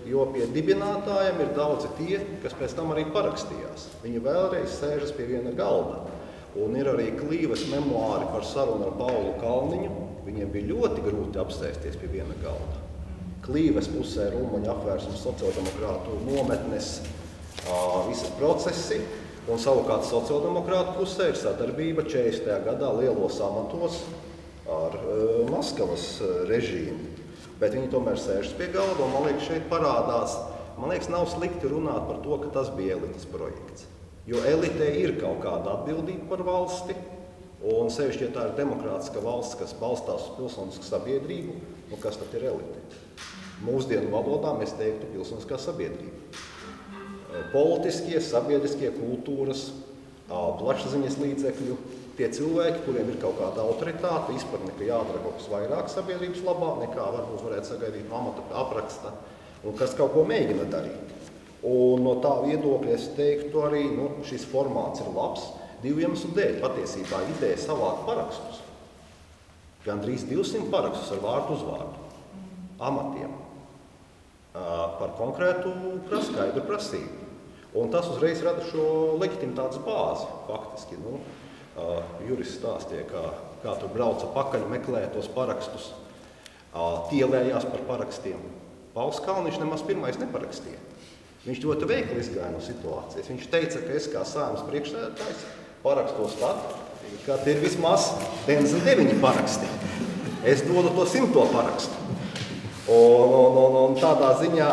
Jo pie dibinātājiem ir daudzi tie, kas pēc tam arī parakstījās. Viņi vēlreiz sēžas pie viena galda. Un ir arī Klīves memoāri par sarunu ar Paulu Kalniņu. Viņiem bija ļoti grūti apsēsties pie viena galda. Klīves pusē Rūmaņu apvērsums, sociāldemokrātu nometnes, visi procesi. Un savukārt sociāldemokrātu pusē ir sadarbība 40. gadā lielos amatos ar Maskavas režīmu. Bet viņi tomēr sēžas pie galda, un man liekas, šeit parādās, nav slikti runāt par to, ka tas bija elites projekts. Jo elitē ir kaut kāda atbildība par valsti, un sevišķi, ja tā ir demokrātiska valsts, kas balstās uz pilsonisku sabiedrību, un kas tad ir elite? Mūsdienu valodā mēs teiktu pilsoniskā sabiedrība. Politiskie, sabiedriskie, kultūras, plašsaziņas līdzekļu, tie cilvēki, kuriem ir kaut kāda autoritāte, izpratne, ka jādara kaut kas vairāk sabiedrības labā, nekā varbūt varētu sagaidīt no amata apraksta, un kas kaut ko mēģina darīt. Un no tā viedokļa es teiktu arī, šis formāts ir labs, divu iemeslu dēļ. Patiesībā ideja savākt parakstus. Gandrīz 200 parakstus ar vārdu uzvārdu amatiem par konkrētu skaidru prasību. Un tas uzreiz rada šo leģitimitātes bāzi, faktiski. Juris stāstīja, kā tur brauca pakaļ, meklēja tos parakstus, tielējās par parakstiem. Pauls Kalniņš nemaz pirmais neparakstīja. Viņš ļoti veikli izgāja no situācijas. Viņš teica, ka es kā Saeimas priekšsēdētājs parakstos tad, kad ir vismaz 99 paraksti. Es dodu to 100. parakstu. Un tādā ziņā,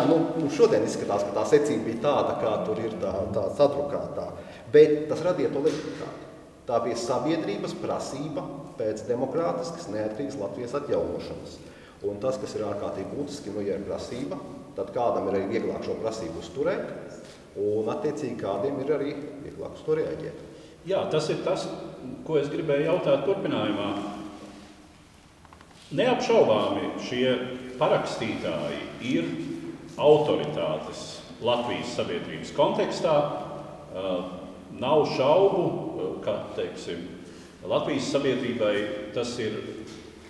šodien izskatās, ka tā secība bija tāda, kā tur ir tā sadrukātā. Bet tas radīja to leģitimitāti. Tā bija sabiedrības prasība pēc demokrātiskas, neatkarīgas Latvijas atjaunošanas. Un tas, kas ir ārkārtīgi būtiski, ja ir prasība, tad kādam ir arī vieglāk šo prasību uzturēt, un attiecīgi kādiem ir arī vieglāk uz to reaģēt. Jā, tas ir tas, ko es gribēju jautāt turpinājumā. Neapšaubāmi šie parakstītāji ir autoritātes Latvijas sabiedrības kontekstā. Nav šaubu, ka, Latvijas sabiedrībai tas ir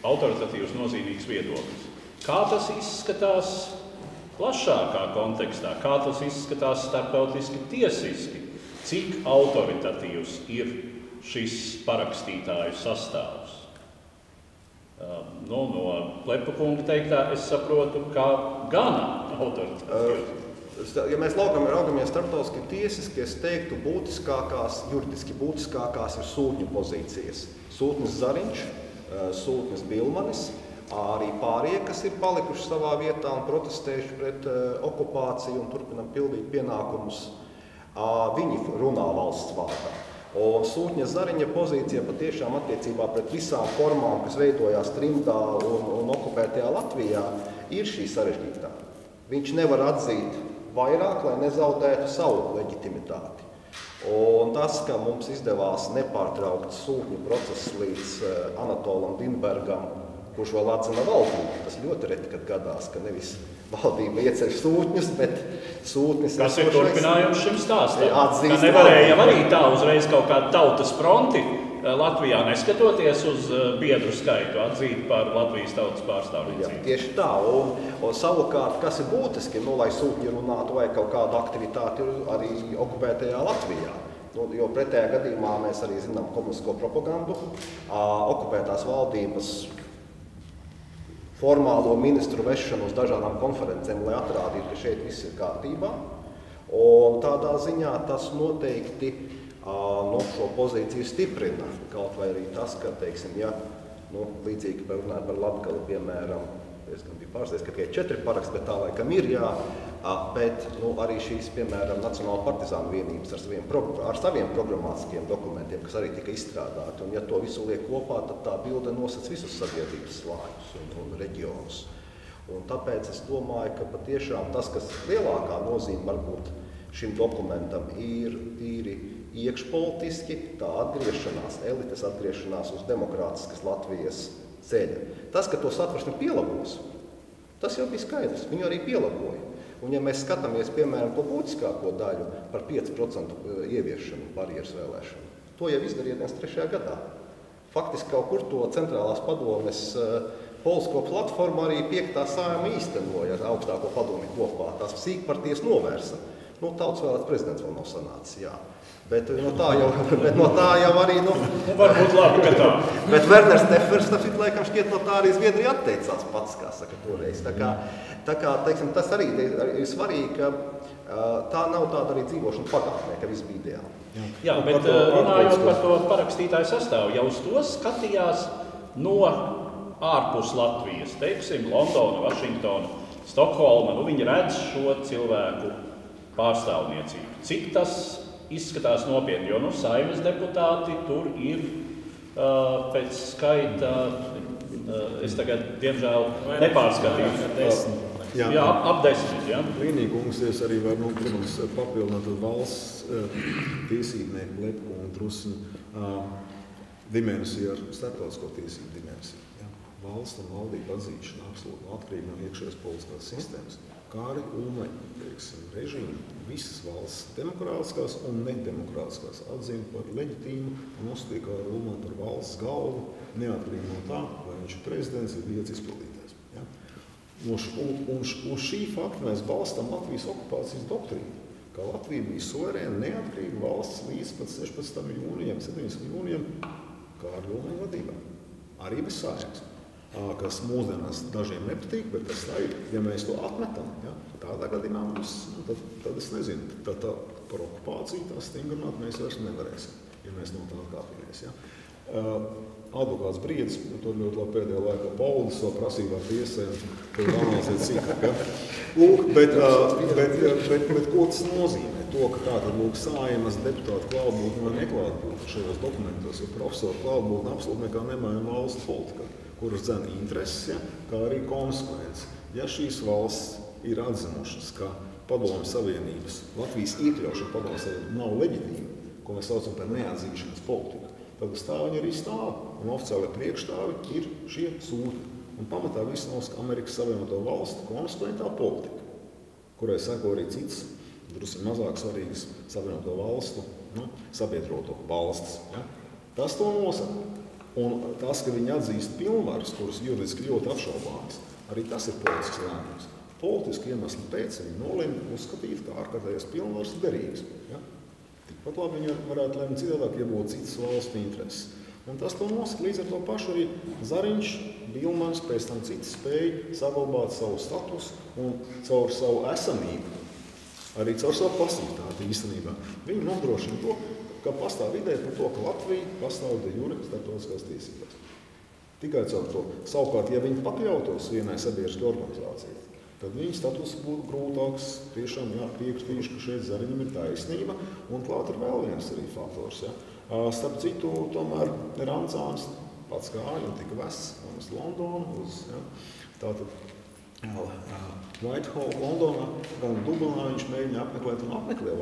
autoritatīvs nozīmīgs viedoklis. Kā tas izskatās plašākā kontekstā? Kā tas izskatās starptautiski tiesiski? Cik autoritatīvs ir šis parakstītāju sastāvs? no Plepa kunga teiktā es saprotu, ka gana autoritāte. Ja mēs raugamies starptautiski tiesiski, es teiktu, juridiski būtiskākās ir sūtņu pozīcijas. Sūtnis Zariņš, sūtnis Bilmanis, arī pārējie, kas ir palikuši savā vietā un protestējuši pret okupāciju un turpinam pildīt pienākumus, viņi runā valsts vārdā. Un sūtņa Zariņa pozīcija patiešām attiecībā pret visām formām, kas veidojās trimdā un okupētajā Latvijā, ir šī sarežģītā. Viņš nevar atzīt vairāk, lai nezaudētu savu leģitimitāti. Un tas, ka mums izdevās nepārtraukt sūtņu procesu līdz Anatolam Dinbergam, kurš vēl atzina valdību, tas ļoti reti, kad gadās, ka nevis valdība ieceļ sūtņus, bet sūtnis... Kas ir turpinājums šim stāstam? Ka nevarēja arī tā uzreiz kaut kādu tautas fronti Latvijā, neskatoties uz biedru skaitu, atzīt par Latvijas tautas pārstāvniecību. Tieši tā, un savukārt, kas ir būtiski, lai sūtņi runātu vai kaut kādu aktivitāti arī okupētajā Latvijā. Jo pretējā gadījumā mēs arī zinām komunistisko propagandu, okupētās valdības formālo ministru vešanu uz dažādām konferencēm, lai atrādītu, ka šeit viss ir kārtībā. Un tādā ziņā tas noteikti šo pozīciju stiprina. Kaut vai arī tas, ka, teiksim, līdzīgi runājot par Latgali, piemēram, es gan biju pārsteigts, ka tikai 4 paraksti, bet tā laikam ir, bet arī šīs, piemēram, Nacionāla partizānu vienības ar saviem programmatiskiem dokumentiem, kas arī tika izstrādāti. Un ja to visu liek kopā, tad tā bilde nosac visus sabiedrības slāņus un reģionus. Un tāpēc es domāju, ka patiešām tas, kas lielākā nozīme varbūt šim dokumentam ir tīri iekšpolitiski, tā atgriešanās, elites atgriešanās uz demokrātiskas Latvijas ceļa. Tas, ka to satversmi pielabos, tas jau bija skaidrs, viņu arī pielaboja. Un ja mēs skatāmies, piemēram, to būtiskāko daļu par 5% ieviešanu barjeras vēlēšanu, to jau izdarīja 93. gadā. Faktiski kaut kur to centrālās padomes politisko platformu arī 5. Saeima īstenoja ar augstāko padomi kopā. Tās sīkpartijas novērsa. Tautas vēlēts prezidents vēl nav sanācis, jā. Bet no tā jau arī, varbūt labi, ka tā. Bet Werners Tefers, laikam šķiet, no tā arī Zviedrija atteicās pats, kā saka toreiz. Tā kā teiksim, tas arī ir svarīgi, ka tā nav tāda arī dzīvošana pagātnē, ka viss bija ideāli. Jā, bet runājot par to parakstītāju sastāvu, jau uz to skatījās no ārpus Latvijas, teiksim, Londona, Vašingtona, Stokholma, viņi redz šo cilvēku pārstāvniecību. Cik tas izskatās nopietni, jo Saeimas deputāti tur ir pēc skaita, es tagad, diemžēl, nepārskatīju. Jā, ap 10. Jā. Līnīkungs, es arī varu, protams, papildināt valsts tiesībnieku Plepu un drusmu dimensiju ar starptautisko tiesību dimensiju. Jā. Valsts un valdība atzīšana absolūti atkarīga no iekšējās politiskās sistēmas. Kā arī režīmu, visas valsts demokrātiskās un nedemokrātiskās atzina par leģitīmu un uzskatīja kā Ulmanu par valsts galvu, neatkarīgi no tā, vai viņš ir prezidents vai vietas izpildītājs. Ja? Un uz šī fakta mēs balstām Latvijas okupācijas doktrīnu, ka Latvija bija suverēna, neatkarīga valsts līdz pat 16. jūnijam, 17. jūnijam, kā ar Ulmanu vadībā. Arī bez Saeimas. Kas mūsdienās dažiem nepatīk, bet tas tā ir, ja mēs to atmetam, ja, tādā gadījumā mums, tad es nezinu, tad par okupāciju tā stingrināt mēs vairs nevarēsim, ja mēs no tā atkāpjamies. Ja. Advokāts Briedis, tur ļoti labi pēdējā laikā paudis savu prasībā tiesē, tur analizēt cīkāk. Ja. Bet ko tas nozīmē? To, ka tātad lūk Saeimas deputātu klātbūtne vai neklātbūtne šajos dokumentos, jo profesoru klātbūtne absolūti nekā nemaina valsts politikā, kuras dzena intereses, ja, kā arī konsekvences. Ja šīs valsts ir atzinušas, ka Padomju Savienības, Latvijas iekļaušana Padomju Savienības nav leģitīma, ko mēs saucam par neatzīšanas politiku, tad uz tā viņi arī stāv. Un oficiāli priekšstāvi ir šie sūti. Un pamatā viss nosaka Amerikas Savienoto Valstu konsekventā politika, kurai seko arī citas, drusku mazāk svarīgas Savienoto Valstu, sabiedroto valstis. Ja? Tas to nosaka. Un tas, ka viņi atzīst pilnvaras, kuras juridiski ļoti apšaubāmas, arī tas ir politisks lēmums. Politiski iemesli pēc viņi nolēma uzskatīt, ka ārkārtējās pilnvaras ir derīgas. Ja? Tikpat labi viņi varētu lēmt citādāk, ja būtu citas valstu intereses. Un tas to nosaka līdz ar to pašu arī Zariņš, Bilmans, pēc tam citi spēja saglabāt savu statusu un caur savu esamību, arī caur savu pasivitāti īstenībā. Viņi nodrošina to, ka pastāv ideja par to, ka Latvija pastāv de jure starptautiskās tiesībās. Tikai caur to. Savukārt, ja viņi pakļautos vienai sabiedriskai organizācijai, tad viņa status būtu grūtāks. Tiešām piekritīšu, ka šeit Zariņam ir taisnība, un klāt ir vēl viens arī faktors. Ja. Starp citu, tomēr Ranzāns pats gāja un tika vests uz Londonu, tātad Whitehall, Londonā, gan Dublinā viņš mēģināja apmeklēt un apmeklē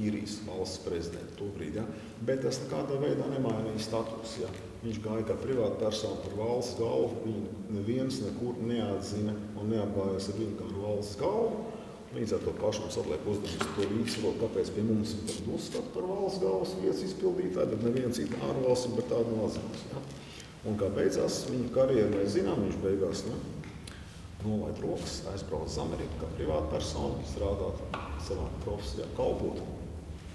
Īrijas valsts prezidentu tobrīd, ja. Bet tas nekādā veidā nemainīja status. Ja. Viņš gāja kā privāta persona par valsts galvu, viņu neviens nekur neatzina un neapgājās ar viņu kā ar valsts galvu. Līdz ar to pašu mums atliek uzdevums to līdzsvarot, kāpēc pie mums ir tad uzskata par valsts galvas vietas izpildītāju, bet neviens cita ārvalsts par tādu nozīmes. Ja. Un kā beidzās viņa karjeru, mēs zinām, viņš beigās nolaid rokas, aizbrauc uz Ameriku kā privāta persona, strādāt savā profesijā, kalpot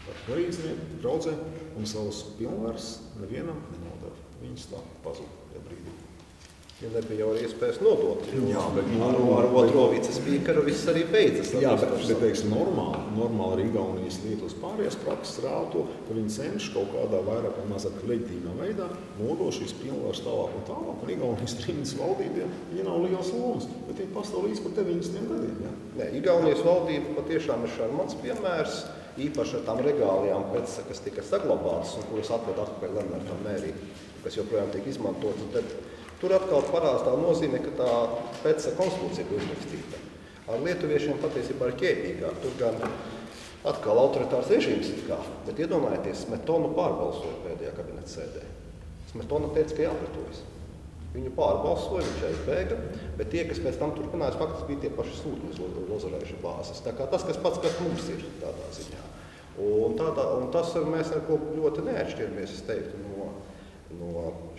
par garīdznieku, draudzēm un savus pilnvaras nevienam nenodeva. Viņas tā pazuda tajā brīdī. Ja nebija jau arī iespējas nodot, jo jā, bet ar otro vicespīkeru viss arī beidzas. Jā, bet teiksim, normāli arī Igaunijas Lietuvas pārējās prakses rāda to, ka viņi cenšas kaut kādā vairāk vai mazāk leģitīmā veidā nodot šīs pilnvaras tālāk un tālāk. Un Igaunijas trījums valdībiem viņa nav liels lomas, bet viņi pastāv līdz par 90 gadiem. Ja? Nē, Igaunijas valdība patiešām ir šarmants piemērs, īpaši ar tām regālijām, kas tika saglabātas un kuras atved atpakaļ Lembertam mērī, kas joprojām tiek izmantotas. Tur atkal parādās tā nozīme, ka tā pēc konstitūcija ir uzrakstīta. Ar lietuviešiem patiesībā ir ķēpīgāk. Tur gan atkal autoritārs režīms ir kā, bet iedomājieties, Smetonu pārbalsoja pēdējā kabineta sēdē. Smetona teica, ka jāpratojas. Viņu pārbalsoja, viņš aizbēga, bet tie, kas pēc tam turpinājās, faktiski bija tie paši sūtņi lozorējuši bāzes. Tā kā tas, kas pats, kas mums ir tādā ziņā. Un tas mēs ar ko ļoti neatšķiramies, es teiktu, no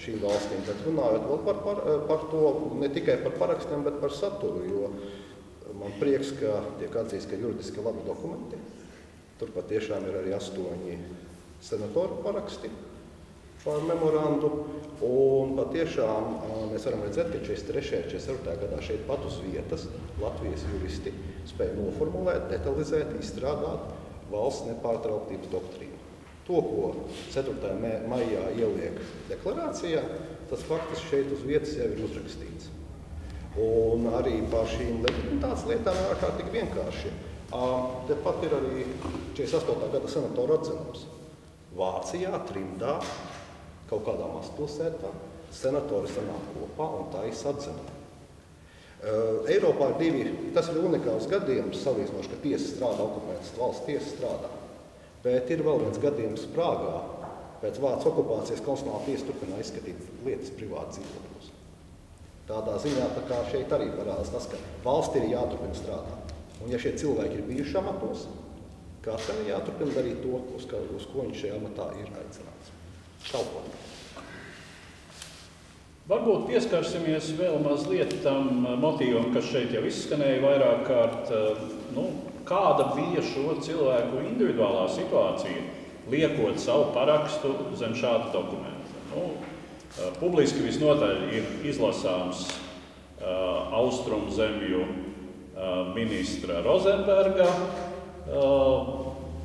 šīm valstīm, bet runājot vēl par to, ne tikai par parakstiem, bet par saturu, jo man prieks, ka tiek atzīst, ka juridiski labi dokumenti. Tur patiešām ir arī 8 senatoru paraksti par memorandu, un patiešām mēs varam redzēt, ka 43. un 44. gadā šeit pat uz vietas Latvijas juristi spēja noformulēt, detalizēt, izstrādāt valsts nepārtrauktības doktrīnu. To, ko 4. maijā ieliek deklarācijā, tas faktiski šeit uz vietas jau ir uzrakstīts. Un arī par šīm leģitimitātes lietām ir ārkārtīgi vienkārši. Tepat ir arī 48. gada senatora atzinums. Vācijā, trimdā, kaut kādā mazpilsētā, senatori sanāk kopā un taisa atzinumu. Eiropā ir tas ir unikāls gadījums, salīdzinoši, ka tiesa strādā, okupētas valsts tiesa strādā. Bet ir vēl viens gadījums Prāgā. Pēc Vācu okupācijas konstitucionālā tiesa turpināja izskatīt lietas privāti dzīvokļos. Tādā ziņā tā kā šeit arī parādās tas, ka valsti ir jāturpina strādāt. Un ja šie cilvēki ir bijuši amatos, katram ir jāturpina darīt to, uz ko viņš šajā amatā ir aicināts. Kalpot. Varbūt pieskarsimies vēl mazliet tam motīvam, kas šeit jau izskanēja vairāk kārt. Kāda bija šo cilvēku individuālā situācija, liekot savu parakstu zem šāda dokumenta? Publiski visnotaļ ir izlasāms Austrumzemju ministra Rozenberga.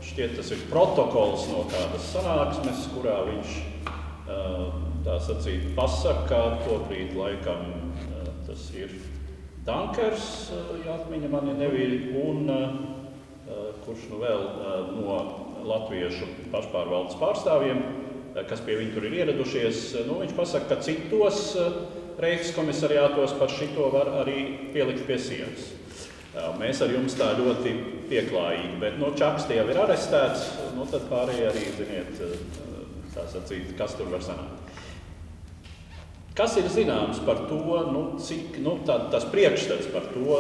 Šķiet, tas ir protokols no kādas sanāksmes, kurā viņš tā sacīt pasaka, tobrīd laikam tas ir Dankers, ja atmiņa mani nevīļ, un kurš vēl no latviešu pašpārvaldes pārstāvjiem, kas pie viņa tur ir ieradušies, viņš pasaka, ka citos Reichskomisariātos par šito var arī pielikt pie sienas. Mēs ar jums tā ļoti pieklājīgi, bet Čakste jau ir arestēts, tad pārējie arī, ziniet, tā sacīt, kas tur var sanākt. Kas ir zināms par to, cik tas priekšstats par to,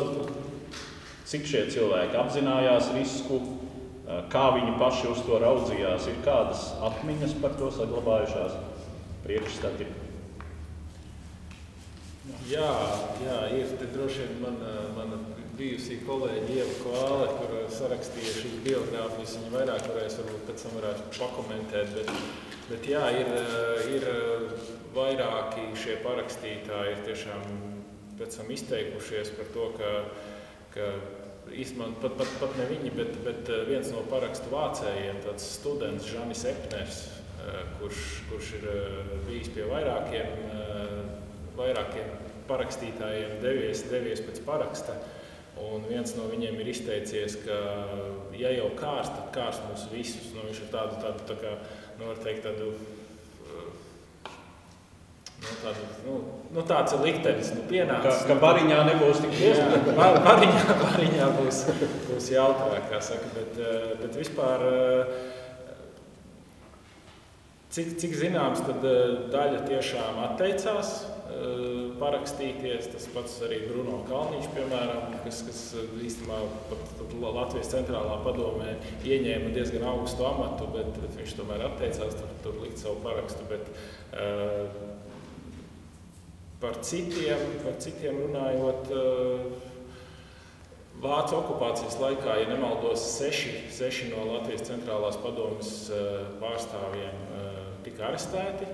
cik šie cilvēki apzinājās risku, kā viņi paši uz to raudzījās, ir kādas atmiņas par to saglabājušās priekšstati? Jā, ir. Te droši vien mana bijusī kolēģi Ieva Kvāle, kur sarakstīja šīs biogrāfijas, viņi vairāk varēs, varbūt pēc tam varētu pakomentēt, bet jā, ir vairāki šie parakstītāji ir tiešām pēc tam izteikušies par to, ka īstenībā pat ne viņi, bet viens no parakstu vācējiem, tāds students Žanis Epners, kurš ir bijis pie vairākiem parakstītājiem devies pēc paraksta. Un viens no viņiem ir izteicies, ka ja jau kārs, tad kārs mūs visus. Viņš ir tādu tā kā, var teikt, tāds ir liktenis, pienācis. Ka bariņā nebūs tik iespēja. Bariņā būs jautrāk, kā saka, bet vispār, cik zināms, tad daļa tiešām atteicās parakstīties. Tas pats arī Bruno Kalniņš, piemēram, kas īstenībā pat Latvijas centrālā padomē ieņēma diezgan augstu amatu, bet viņš tomēr atteicās tur likt savu parakstu. Bet par citiem runājot, Vācu okupācijas laikā, ja nemaldos, 6 no Latvijas centrālās padomes pārstāvjiem tika arestēti.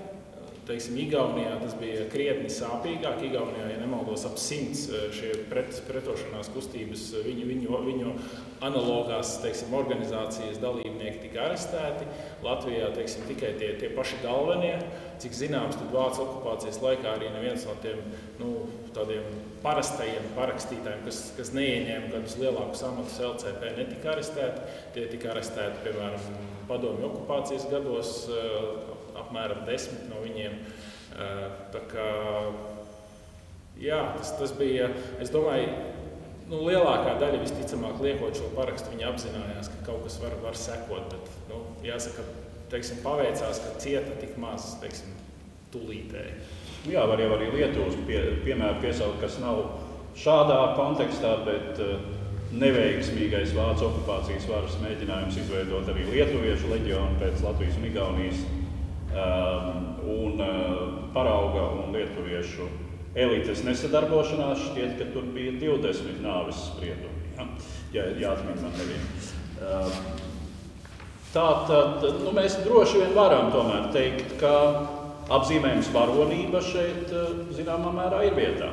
Teiksim, Igaunijā tas bija krietni sāpīgāk. Igaunijā, ja nemaldos, ap 100 šie pretošanās kustības, viņu analogās, teiksim, organizācijas dalībnieki tika arestēti. Latvijā, teiksim, tikai tie paši galvenie. Cik zināms, tad Vācu okupācijas laikā arī neviens no tiem, tādiem parastajiem parakstītājiem, kas neieņēma kādus lielākus amatus LCP, netika arestēti. Tie tika arestēti, piemēram, padomju okupācijas gados, apmēram 10 no viņiem. Tā kā, jā, tas bija, es domāju, lielākā daļa visticamāk liekot šo parakstu, viņi apzinājās, ka kaut kas var sekot, bet, jāsaka, teiksim, paveicās, ka cieta tik maz, teiksim, tulītēji. Jā, var jau arī Lietuvas piemēru piesaukt, kas nav šādā kontekstā, bet neveiksmīgais Vācu okupācijas varas mēģinājums izveidot arī lietuviešu leģionu pēc Latvijas un Igaunijas un parauga un lietuviešu elites nesadarbošanās. Šķiet, ka tur bija 20 nāves spriedumi, ja atmiņ man nevien. Tātad, mēs droši vien varam tomēr teikt, ka apzīmējums varonība šeit zināmā mērā ir vietā.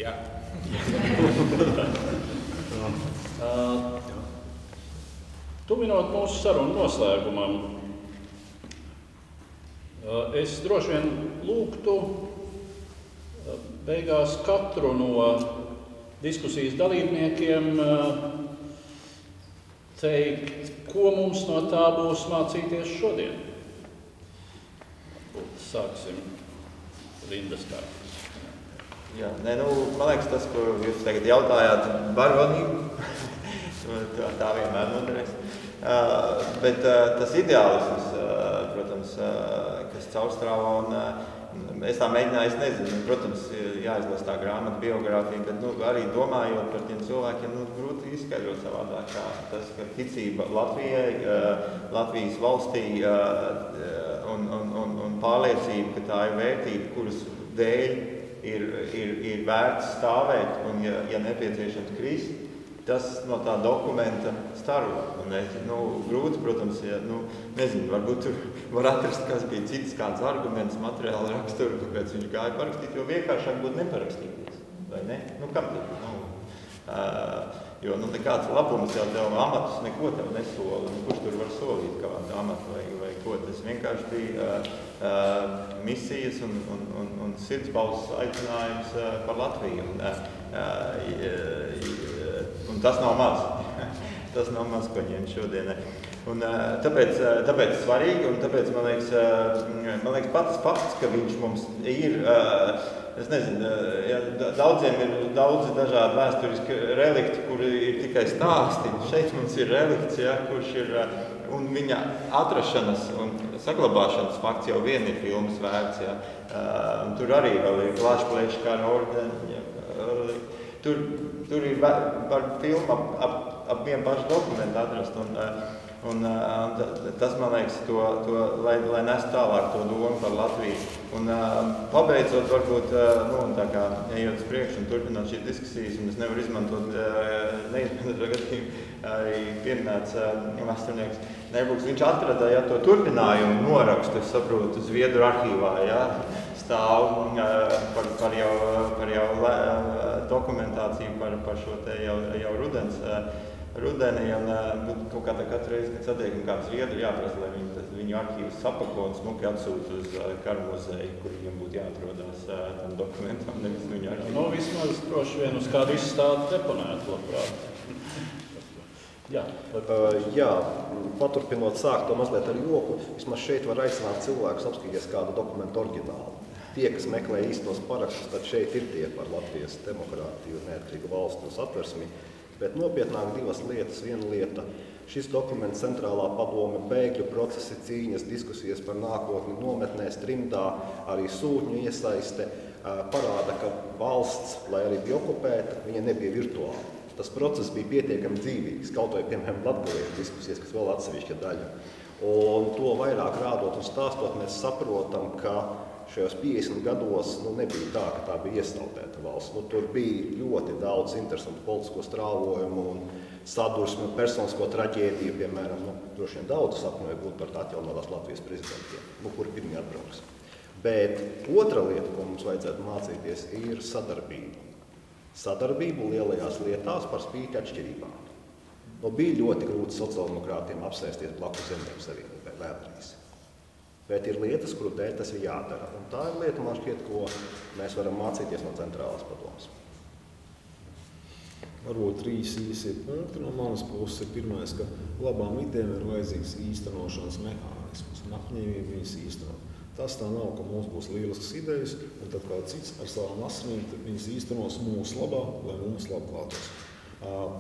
Jā. Tuvinot mūsu sarunu noslēgumam, es droši vien lūgtu beigās katru no diskusijas dalībniekiem teikt, ko mums no tā būs mācīties šodien. Sāksim rindas kārtas. Jā, man liekas, tas, ko jūs tagad jautājāt, varonību, tā vienmēr noderēs. Bet tas ideālisms, protams, kas caurstrāvā, un es tā mēģināju, es nezinu, protams, jāizlasa tā grāmata biogrāfija, bet arī domājot par tiem cilvēkiem, grūti izskaidrot savādāk, kā tas, ka ticība Latvijai, Latvijas valstī un pārliecība, ka tā ir vērtība, kuras dēļ ir vērts stāvēt un, ja nepieciešams, krist, tas no tā dokumenta staro. Grūti, protams, nezinu, varbūt tur var atrast, kas bija cits kāds arguments, materiāla raksturu, kāpēc viņš gāja parakstīt, jo vienkāršāk būtu neparakstīties, vai ne? Kam tad? Jo nekāds labums jau tev amatus neko tev nesola, kurš tur var solīt kādu amatu vai ko. Tas vienkārši bija misijas un sirdsbalsas aicinājums par Latviju. Un tas nav maz. Tas nav maz, ko ņemt šodienai. Un tāpēc svarīgi, un tāpēc man liekas pats fakts, ka viņš mums ir, es nezinu, daudziem ir daudzi dažādi vēsturiski relikti, kuri ir tikai stāsti. Šeit mums ir relikts, kurš ir, un viņa atrašanas un saglabāšanas fakts jau vien ir filmas vērts. Tur arī vēl ir Glāšplēškara ordeni. Tur ir var filmu ap vienu pašu dokumentu atrast. Un tas, man liekas, lai nes tālāk to domu par Latviju. Un pabeidzot, varbūt, tā kā ejot uz priekšu un turpināt šīs diskusijas, un es nevaru izmantot neizmantot gadījumu, arī pieminēts vēsturnieks Nerbūks. Viņš atrada to turpinājumu norakstu, es saprotu, Zviedru arhīvā, stāv par jau dokumentāciju par šo te jau rudenī, un kaut kā katru reizi, kad satiekam kādu Zviedru, jāprasa, lai viņu arhīvus sapako un smuki atsūta uz Kara muzeju, kur viņam būtu jāatrodās tam dokumentam, nevis viņu arhīvu. Vismaz droši vien uz kādu izstādi deponēt, labprāt. Jā, paturpinot sākt to mazliet ar joku, vismaz šeit var aicināt cilvēkus apskatīties kādu dokumentu oriģinālu. Tie, kas meklē īstos parakstus, tad šeit ir tie par Latvijas demokrātiju, neatkarīgu valstu un satversmi. Bet nopietnāk divas lietas. Viena lieta, šis dokuments centrālā padome, bēgļu procesi, cīņas, diskusijas par nākotni, nometnēs, trimdā, arī sūtņu iesaiste, parāda, ka valsts, lai arī bija okupēta, viņa nebija virtuāla. Tas process bija pietiekami dzīvīgs, kaut vai, piemēram, latgaliešu diskusijas, kas vēl atsevišķa daļa. Un to vairāk rādot un stāstot, mēs saprotam, ka šajos 50 gados nebija tā, ka tā bija iesaldēta valsts. Tur bija ļoti daudz interesantu politisko strāvojumu un sadursmi un personisko traģēdiju, piemēram, droši vien daudz sapņoja būt par atjaunotās Latvijas prezidentiem, kuri pirmie atbrauks. Bet otra lieta, ko mums vajadzētu mācīties, ir sadarbība. Sadarbību lielajās lietās par spīti atšķirībām. Bija ļoti grūti sociāldemokrātiem apsēsties blakus Zemnieku savienībai vēlreiz. Bet ir lietas, kuru dēļ tas ir jādara. Un tā ir lieta, man šķiet, ko mēs varam mācīties no centrālās padomes. Varbūt 3 īsi punkti no manas puses. Pirmais, ka labām idejām ir vajadzīgs īstenošanas mehānisms un apņēmība viņas īstenot. Tas tā nav, ka mums būs lieliskas idejas, un tad kā cits ar savām asinīm viņas īstenos mūsu labā, lai mums labi klātos.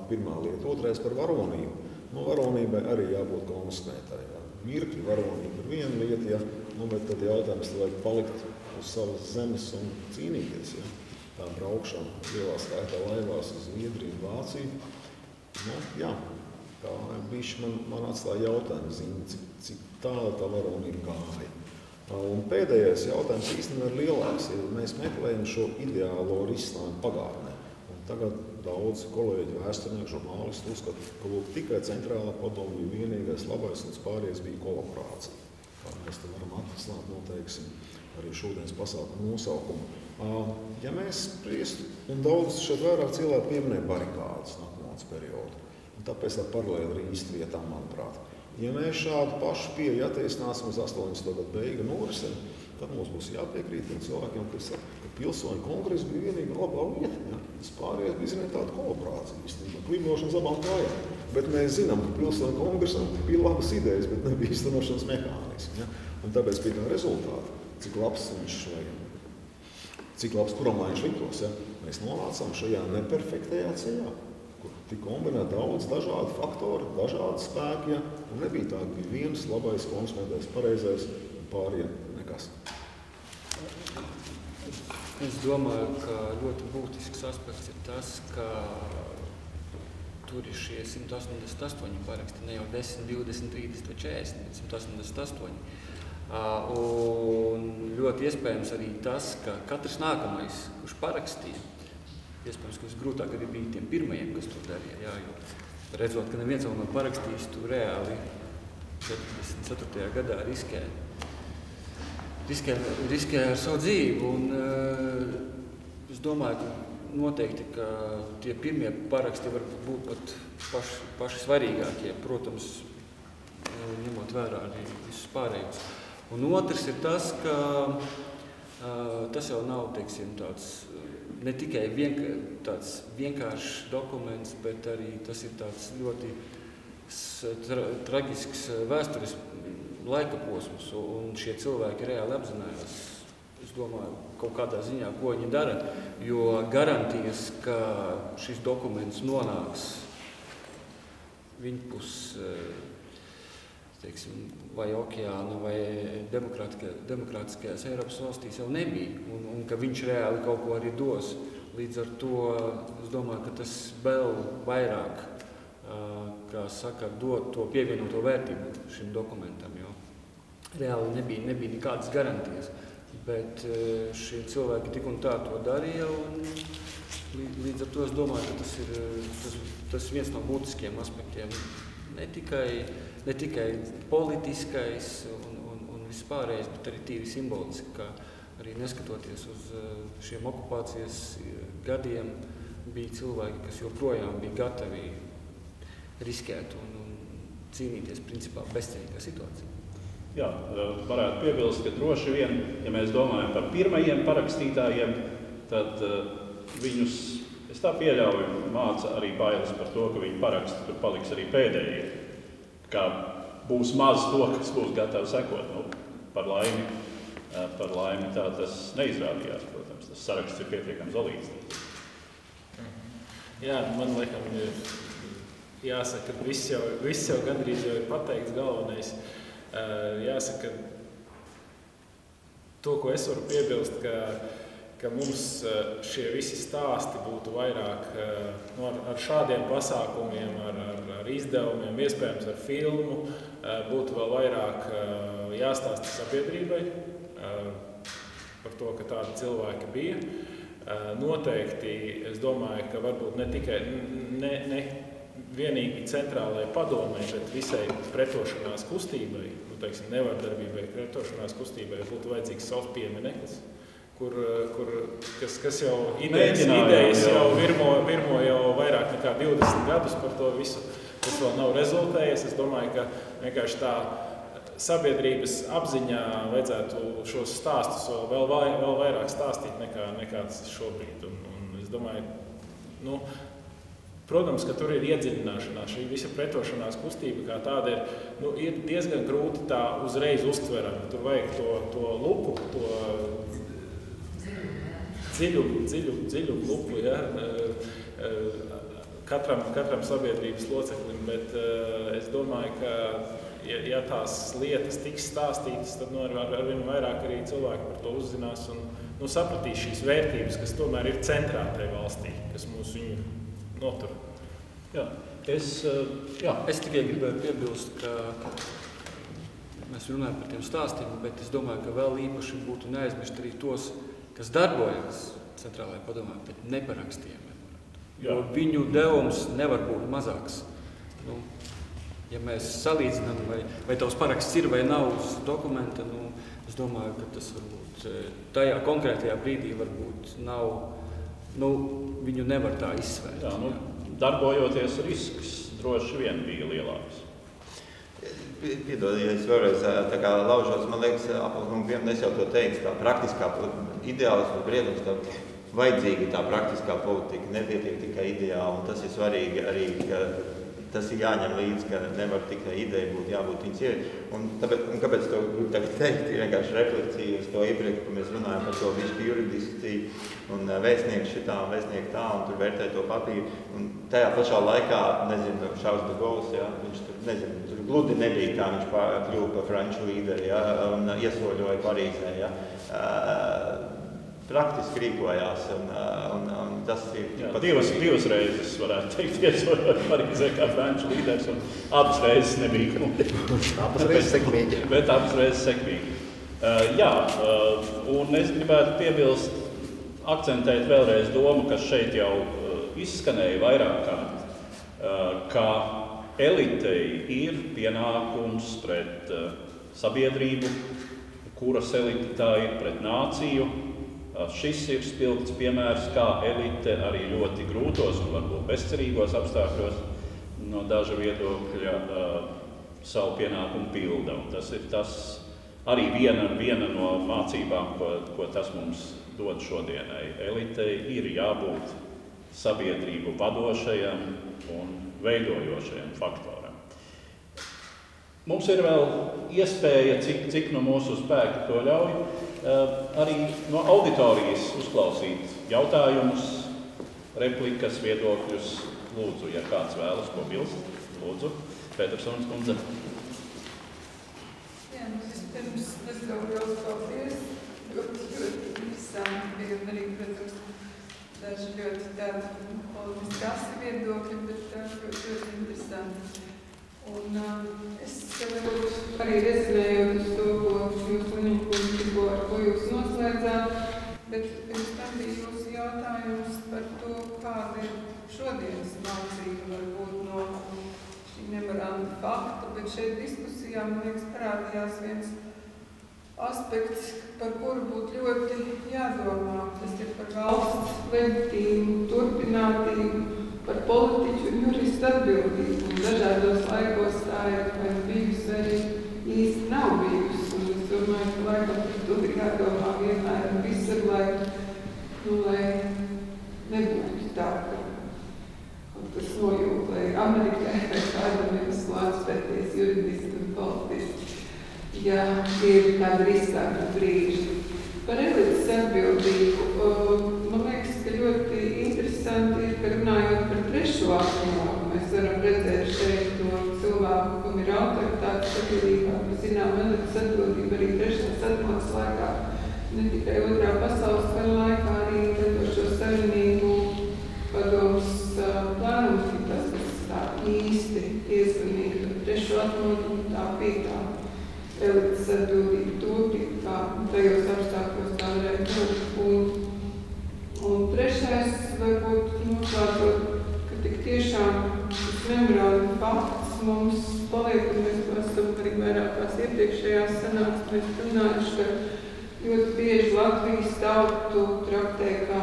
Pirmā lieta. Otrais par varonību. Varonībai arī jābūt konsekventai. Mirkļu varonība ir viena lieta, bet tad jautājums, lai palikt uz savas zemes un cīnīties. Tā braukšana lielā skaitā laivās uz Zviedriju un Vāciju. Tā bišķi man atstāja jautājumu zīmi, cik tālu tā varonība gāja. Un pēdējais jautājums īstenībā ir lielāks, ja mēs meklējam šo ideālo risinājumu pagātnē. Un tagad daudz kolēģi, vēsturnieki, žurnālisti uzskata, ka tikai centrālā padome bija vienīgais labais un pārējais bija kolaborācija. Tā mēs te varam atrisināt, noteiksim, arī šodienas pasākumu nosaukumu. Ja mēs spriestu, un daudz šeit vairāk cilvēku pieminēja barikādes nākotnes periodu, un tāpēc tā paralēli arī īsti vietām, manuprāt. Ja mēs šādu pašu pieeju attiecināsim uz 80. gadu beigu norisēm, tad mums būs jāpiekrīt tiem cilvēkiem, ka pilsoņu kongress bija vienīga labā lieta. Tas pārējais bija, zināt, tāda kolaborācija īstenībā, klibnošanas abām kājām. Bet mēs zinām, ka pilsoņu kongresam bija labas idejas, bet nebija īstenošanas mehānismi. Un tāpēc bija tā rezultāti, cik labs viņš cik labs kuram lai viņš liktos. Mēs nonācām šajā neperfektajā ceļā, kur tika kombinēt daudz dažādu faktoru, dažādi spēki, un nebija tā, ka bija viens labais, konsekventais, pareizais, un pārējiem nekas. Es domāju, ka ļoti būtisks aspekts ir tas, ka tur ir šie 188 paraksti, ne jau 10, 20, 30 vai 40, bet 188. Un ļoti iespējams arī tas, ka katrs nākamais, kurš parakstīja, iespējams, ka visgrūtāk arī bija tiem pirmajiem, kas to darīja. Jo redzot, ka neviens vēl nav parakstījis, tu reāli 44. gadā riskē ar savu dzīvi. Un es domāju, ka noteikti, ka tie pirmie paraksti var būt pat paši svarīgākie, protams, ņemot vērā arī visus pārējos. Un otrs ir tas, ka tas jau nav, teiksim, tāds ne tikai tāds vienkāršs dokuments, bet arī tas ir tāds ļoti traģisks vēstures laika posms, un šie cilvēki reāli apzinājās, es domāju, kaut kādā ziņā, ko viņi dara, jo garantijas, ka šis dokuments nonāks viņpus, teiksim, vai okeāna, vai demokrātiskajās Eiropas valstīs jau nebija, un ka viņš reāli kaut ko arī dos. Līdz ar to es domāju, ka tas vēl vairāk kā saka, dot to pievienoto vērtību šim dokumentam, jo reāli nebija nekādas garantijas, bet šie cilvēki tik un tā to darīja, un līdz ar to es domāju, ka tas ir viens no būtiskiem aspektiem, ne tikai politiskais un vispārējais, bet arī tīri simboliski, kā arī neskatoties uz šiem okupācijas gadiem, bija cilvēki, kas joprojām bija gatavi riskēt un cīnīties principā bezcerīgā situācijā. Jā, varētu piebilst, ka droši vien, ja mēs domājam par pirmajiem parakstītājiem, tad viņus, es tā pieļauju, māca arī bailes par to, ka viņi paraksta, tur paliks arī pēdējie. Kā būs maz to, kas būs gatavi sekot. Nu, par laimi tā tas neizrādījās, protams. Tas saraksts ir pietiekami zolīts. Jā, man laikam jāsaka, ka viss jau gandrīz jau ir pateikts galvenais. Jāsaka, to, ko es varu piebilst, ka mums šie visi stāsti būtu vairāk ar šādiem pasākumiem, ar izdevumiem, iespējams ar filmu, būtu vēl vairāk jāstāsta sabiedrībai par to, ka tādi cilvēki bija. Noteikti, es domāju, ka varbūt ne tikai ne vienīgi centrālajai padomei, bet visai pretošanās kustībai, teiksim, nevardarbībai, pretošanās kustībai būtu vajadzīgs savs piemineklis, kas jau idejas jau virmo jau vairāk nekā 20 gadus par to visu, kas vēl nav rezultējies. Es domāju, ka vienkārši tā sabiedrības apziņā vajadzētu šos stāstus vēl vairāk stāstīt nekā tas šobrīd. Un es domāju, protams, ka tur ir iedziļināšanās. Šī visa pretošanās kustība kā tāda ir diezgan grūti tā uzreiz uztverama. Tur vajag to lupu, to dziļu lupu, ja, katram sabiedrības loceklim, bet es domāju, ka ja tās lietas tiks stāstītas, tad arvien vairāk arī cilvēki par to uzzinās un sapratīs šīs vērtības, kas tomēr ir centrā tajā valstī, kas mūs viņu notur. Jā. Es tikai gribēju piebilst, ka mēs runājam par tiem stāstiem, bet es domāju, ka vēl īpaši būtu neaizmirst arī tos, kas darbojās centrālajā padomē, bet neparakstīja memorandu. Jo viņu devums nevar būt mazāks. Ja mēs salīdzinām, vai tavs paraksts ir vai nav uz dokumenta, es domāju, ka tas varbūt tajā konkrētajā brīdī varbūt nav, viņu nevar tā izsvērt. Jā, darbojoties risks droši vien bija lielāks. Piedod, ja es vēlreiz tā kā laužos, man liekas, es jau to teicu, tā praktiskā ideālisma briedums, tā vajadzīga tā praktiskā politika, nepietiek tikai ideāli, un tas ir svarīgi arī, ka tas ir jāņem līdzi, ka nevar tikai ideja būt, jābūt viņas ir. Un kāpēc to gribu tagad teikt, ir vienkārši refleksija uz to iepriekš, ka mēs runājam par to visu juridiski, un vēstnieks šitā, un vēstnieks tā, un tur vērtē to papīru. Un tajā pašā laikā, Šāls de Gauls, viņš tur gludi nebija, kā viņš kļuva par franču līderi, un iesoļoja Parīzē, praktiski rīkojās, un tas ir... Divas reizes, varētu teikt, iesoļoja Parīzē kā franču līderis, un abas reizes nebija gludi. Abas reizes sekmīgi. Bet abas reizes sekmīgi. Un es gribētu piebilst, akcentēt vēlreiz domu, kas šeit jau izskanēja vairāk kārt, ka elitei ir pienākums pret sabiedrību, kuras elite tā ir pret nāciju. Šis ir spilgts piemērs, kā elite arī ļoti grūtos un varbūt bezcerīgos apstākļos no daža viedokļa savu pienākumu pilda. Un tas ir arī viena no mācībām, ko tas mums dod šodienai. Elitei ir jābūt sabiedrību vadošajam un veidojošajam faktoram. Mums ir vēl iespēja, cik no mūsu spēka to ļauj, arī no auditorijas uzklausīt jautājumus, replikas, viedokļus. Lūdzu, ja kāds vēlas ko bilst, lūdzu, Petersons kundze. Jā, vispirms es tev liels paldies, ļoti interesanti bija un arī, protams, daži ļoti tādi politiski asi viedokļi, bet ļoti interesanti. interesanti. Un es arī rezonējot uz to, ko jūs Liņņkungs ar ko jūs noslēdzāt, bet pirms tam bija jūsu jautājums par to, kāda ir šodienas mācība varbūt no šī memoranda fakta, bet šeit diskusijā, man liekas, parādījās viens aspekts, par kuru būtu ļoti jādomā. Tas ir par valsts leģitīmu, turpinātību, par politiķu un juristu atbildību. Un dažādos laikos tā ir vai bijusi, vai īsti nav bijusi. Un es domāju, ka laikam par to ir jādomā vienmēr un visur, lai nebūtu tā, ka tas nojūt, lai Amerikai vai kādam ir slāpspēties juridiski un politiski. Ja ir kāda riskāka brīži. Par elites atbildību, man liekas, ka ļoti interesanti ir, ka runājot par trešo apmāku, mēs varam redzēt šeit to cilvēku, kam ir autoritātes sabiedrībā, mēs zinām elites atbildību arī trešās atmākas laikā, ne tikai otrā pasaules kara laikā, arī radošo savienību padomus plānums, tas, kas tā īsti ieskanīgi par trešo atmāku un tā pītā. Elites atbildība turpina, kā tajos apstākļos tā varētu būt. Un trešais, varbūt noslēdzot, ka tik tiešām šis memoranda fakts mums paliek, un mēs to esam arī vairākās iepriekšējās sanāksmēs runājuši, ka ļoti bieži Latvijas tautu traktē kā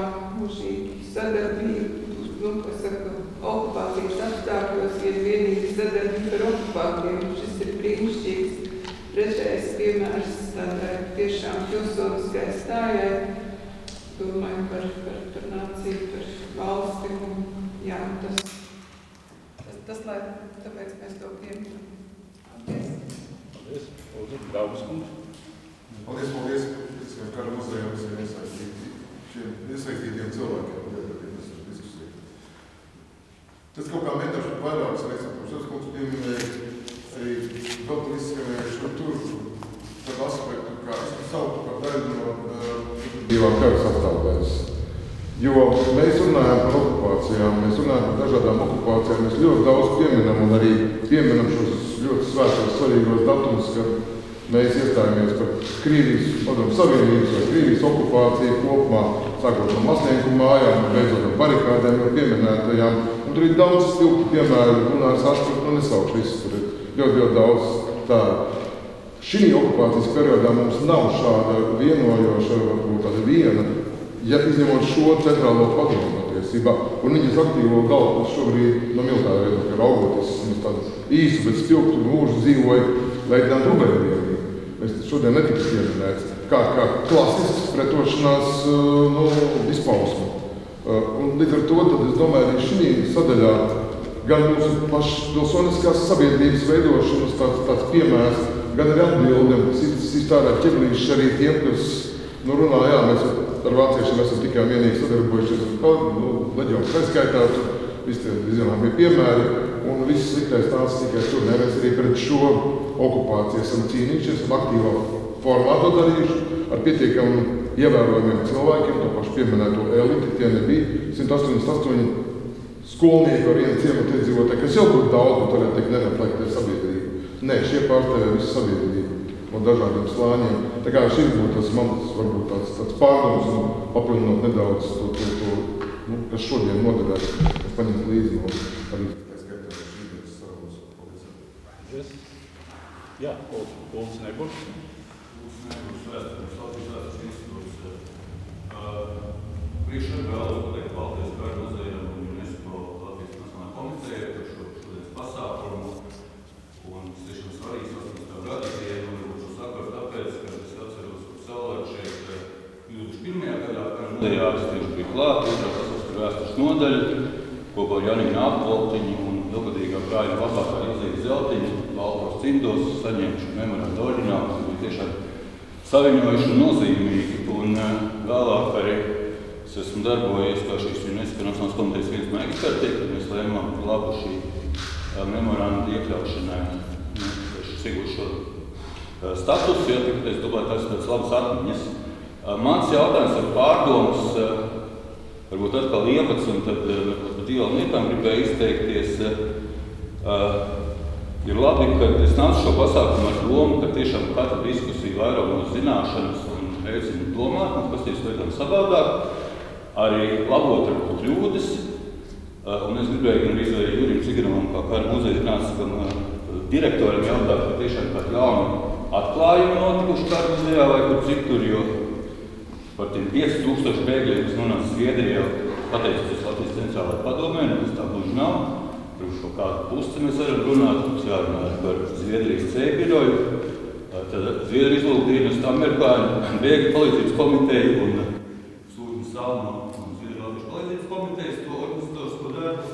šī sadarbība, ko saka, okupācijas apstākļos, vienīgi sadarbība ar okupātiem. Šis ir brīnišķīgs pretējs piemērs tādai tiešām pilsoniskai stājai, domāju par nāciju, par valsti, un jā, tas lai, tāpēc mēs to pieminam. Paldies. Paldies. Lūdzu, Gaubas kungs. Paldies. Es kā kara muzejā visiem iesaistītiem cilvēkiem, lietoties ar diskusiju. Tas kaut kā metašu vairākas reizes, kurš tas kungs pieminēja, arī vēl tur izskanējuši tur tādu aspektu, kā es saucu par daļu no brīvā kara sastāvdaļas. Jo mēs runājam par okupācijām, mēs runājam par dažādām okupācijām, mēs ļoti daudz pieminam un arī pieminam šos ļoti svētos svarīgos datumus, kad mēs iestājāmies par Krievijas padomu savienības vai Krievijas okupāciju kopumā, sākot no Masnieku mājām un beidzot ar barikādēm jau pieminētajām. Un tur ir daudz stilpu piemēru, Gunārs Ašpart, nu nesaukšu visus, tur ir ļoti daudz tā. Šī okupācijas periodā mums nav šāda vienojoša, varbūt tāda viena, ja izņemot šo centrālo padomu patiesībā, un viņas aktīvo galvu šobrīd no militāra viedokļa raugoties, mums tādu īsu, bet spilgtu mūžu dzīvoja leitnantu Rubenvienī. Mēs šodien netiks pieminēts kā klasisks pretošanās izpausme. Un līdz ar to, tad es domāju, arī šī sadaļā gan mūsu pašu pilsoniskās sabiedrības veidošanas tāds piemērs, gan arī atbildēm, kas iztārēt ķeblīšas arī tiem, kas runā, jā, mēs ar vāciešiem esam tikai vienīgi sadarbojušies leģionu pēcskaitā, visi tie zināmie piemēri, un viss sliktais nāca tikai tur. Ne, mēs arī pret šo okupāciju esam cīnījušies, esam aktīvā formā to darījuši ar pietiekami ievērojumiem cilvēkiem, to pašu pieminēto eliti, tie nebija 188 skolnieku ar vienu ciematu iedzīvotāju, kas jau būtu daudz, bet varētu teikt nereflektē sabiedrību. Nē, šie pārstāvja visu sabiedrību no dažādiem slāņiem. Tā kā šis būtu tas mans, varbūt tāds pārdoms un papildinot nedaudz to kas šodien noderēs, es paņemt līdzi no arī skaitā šīs sarunas. Paldies. Jā, Ulds Neburs. Ulds Neburs, vēstures, Latvijas vēstures institūts. Priekšā vēlos pateikt Baltijas kara muzejam un UNESCO Latvijas Nacionālajā komitejai par šo šodienas pasākumu. Un tas ir svarīgs 18. gadījiem, un varbūt šo sakaru tāpēc, ka es atceros, ka savulaik šeit 21. gadā kara muzejā es tieši biju klāt, otrā pasaules vēstures nodaļa, kopā ar Janīnu Apoltiņu un ilgadīgā brāļa labākā Ilzīte Zeltiņa, Valtors Cindos, saņemšu memoranda oriģinālu, kas bija tiešām saviņojuši un nozīmīgi. Un vēlāk arī es esmu darbojies kā šīs UNESCO Nacionālās komitejas viens no ekspertiem, kad mēs lēmām par labu šī memoranda iekļaušanai, sigūšu šo statusu, ja tikai es domāju, tas ir tāds labas atmiņas. Mans jautājums ir pārdoms, varbūt atkal 11, tad par divām lietām gribēju izteikties. Ir labi, ka es nācu šo pasākumu ar domu, ka tiešām katra diskusija vairāk no zināšanas un veicina domāt, un pasties lietām savādāk, arī labot ar kļūdas. Un es gribēju gan arī Jurim Cigarovam, kā kāda muzeja zinātniskam direktoram jautāt, ka tiešām kādi jauni atklājumi notikuši kādā muzejā vai kur citur, jo par tiem 5000 bēgļiem, kas nonāca Zviedrijā, pateicoties Latvijas centrālajai padomē, un tas tā gluži nav. Par šo kādu pusi mēs varam runāt, mums jārunā par Zviedrijas C biroju, tad Zviedrijas izlūkdienestu, amerikāņu bēgļu palīdzības komiteju un Sūtņu Salmu un Zviedrijas Latviešu palīdzības komitejas to organizatorisko darbu.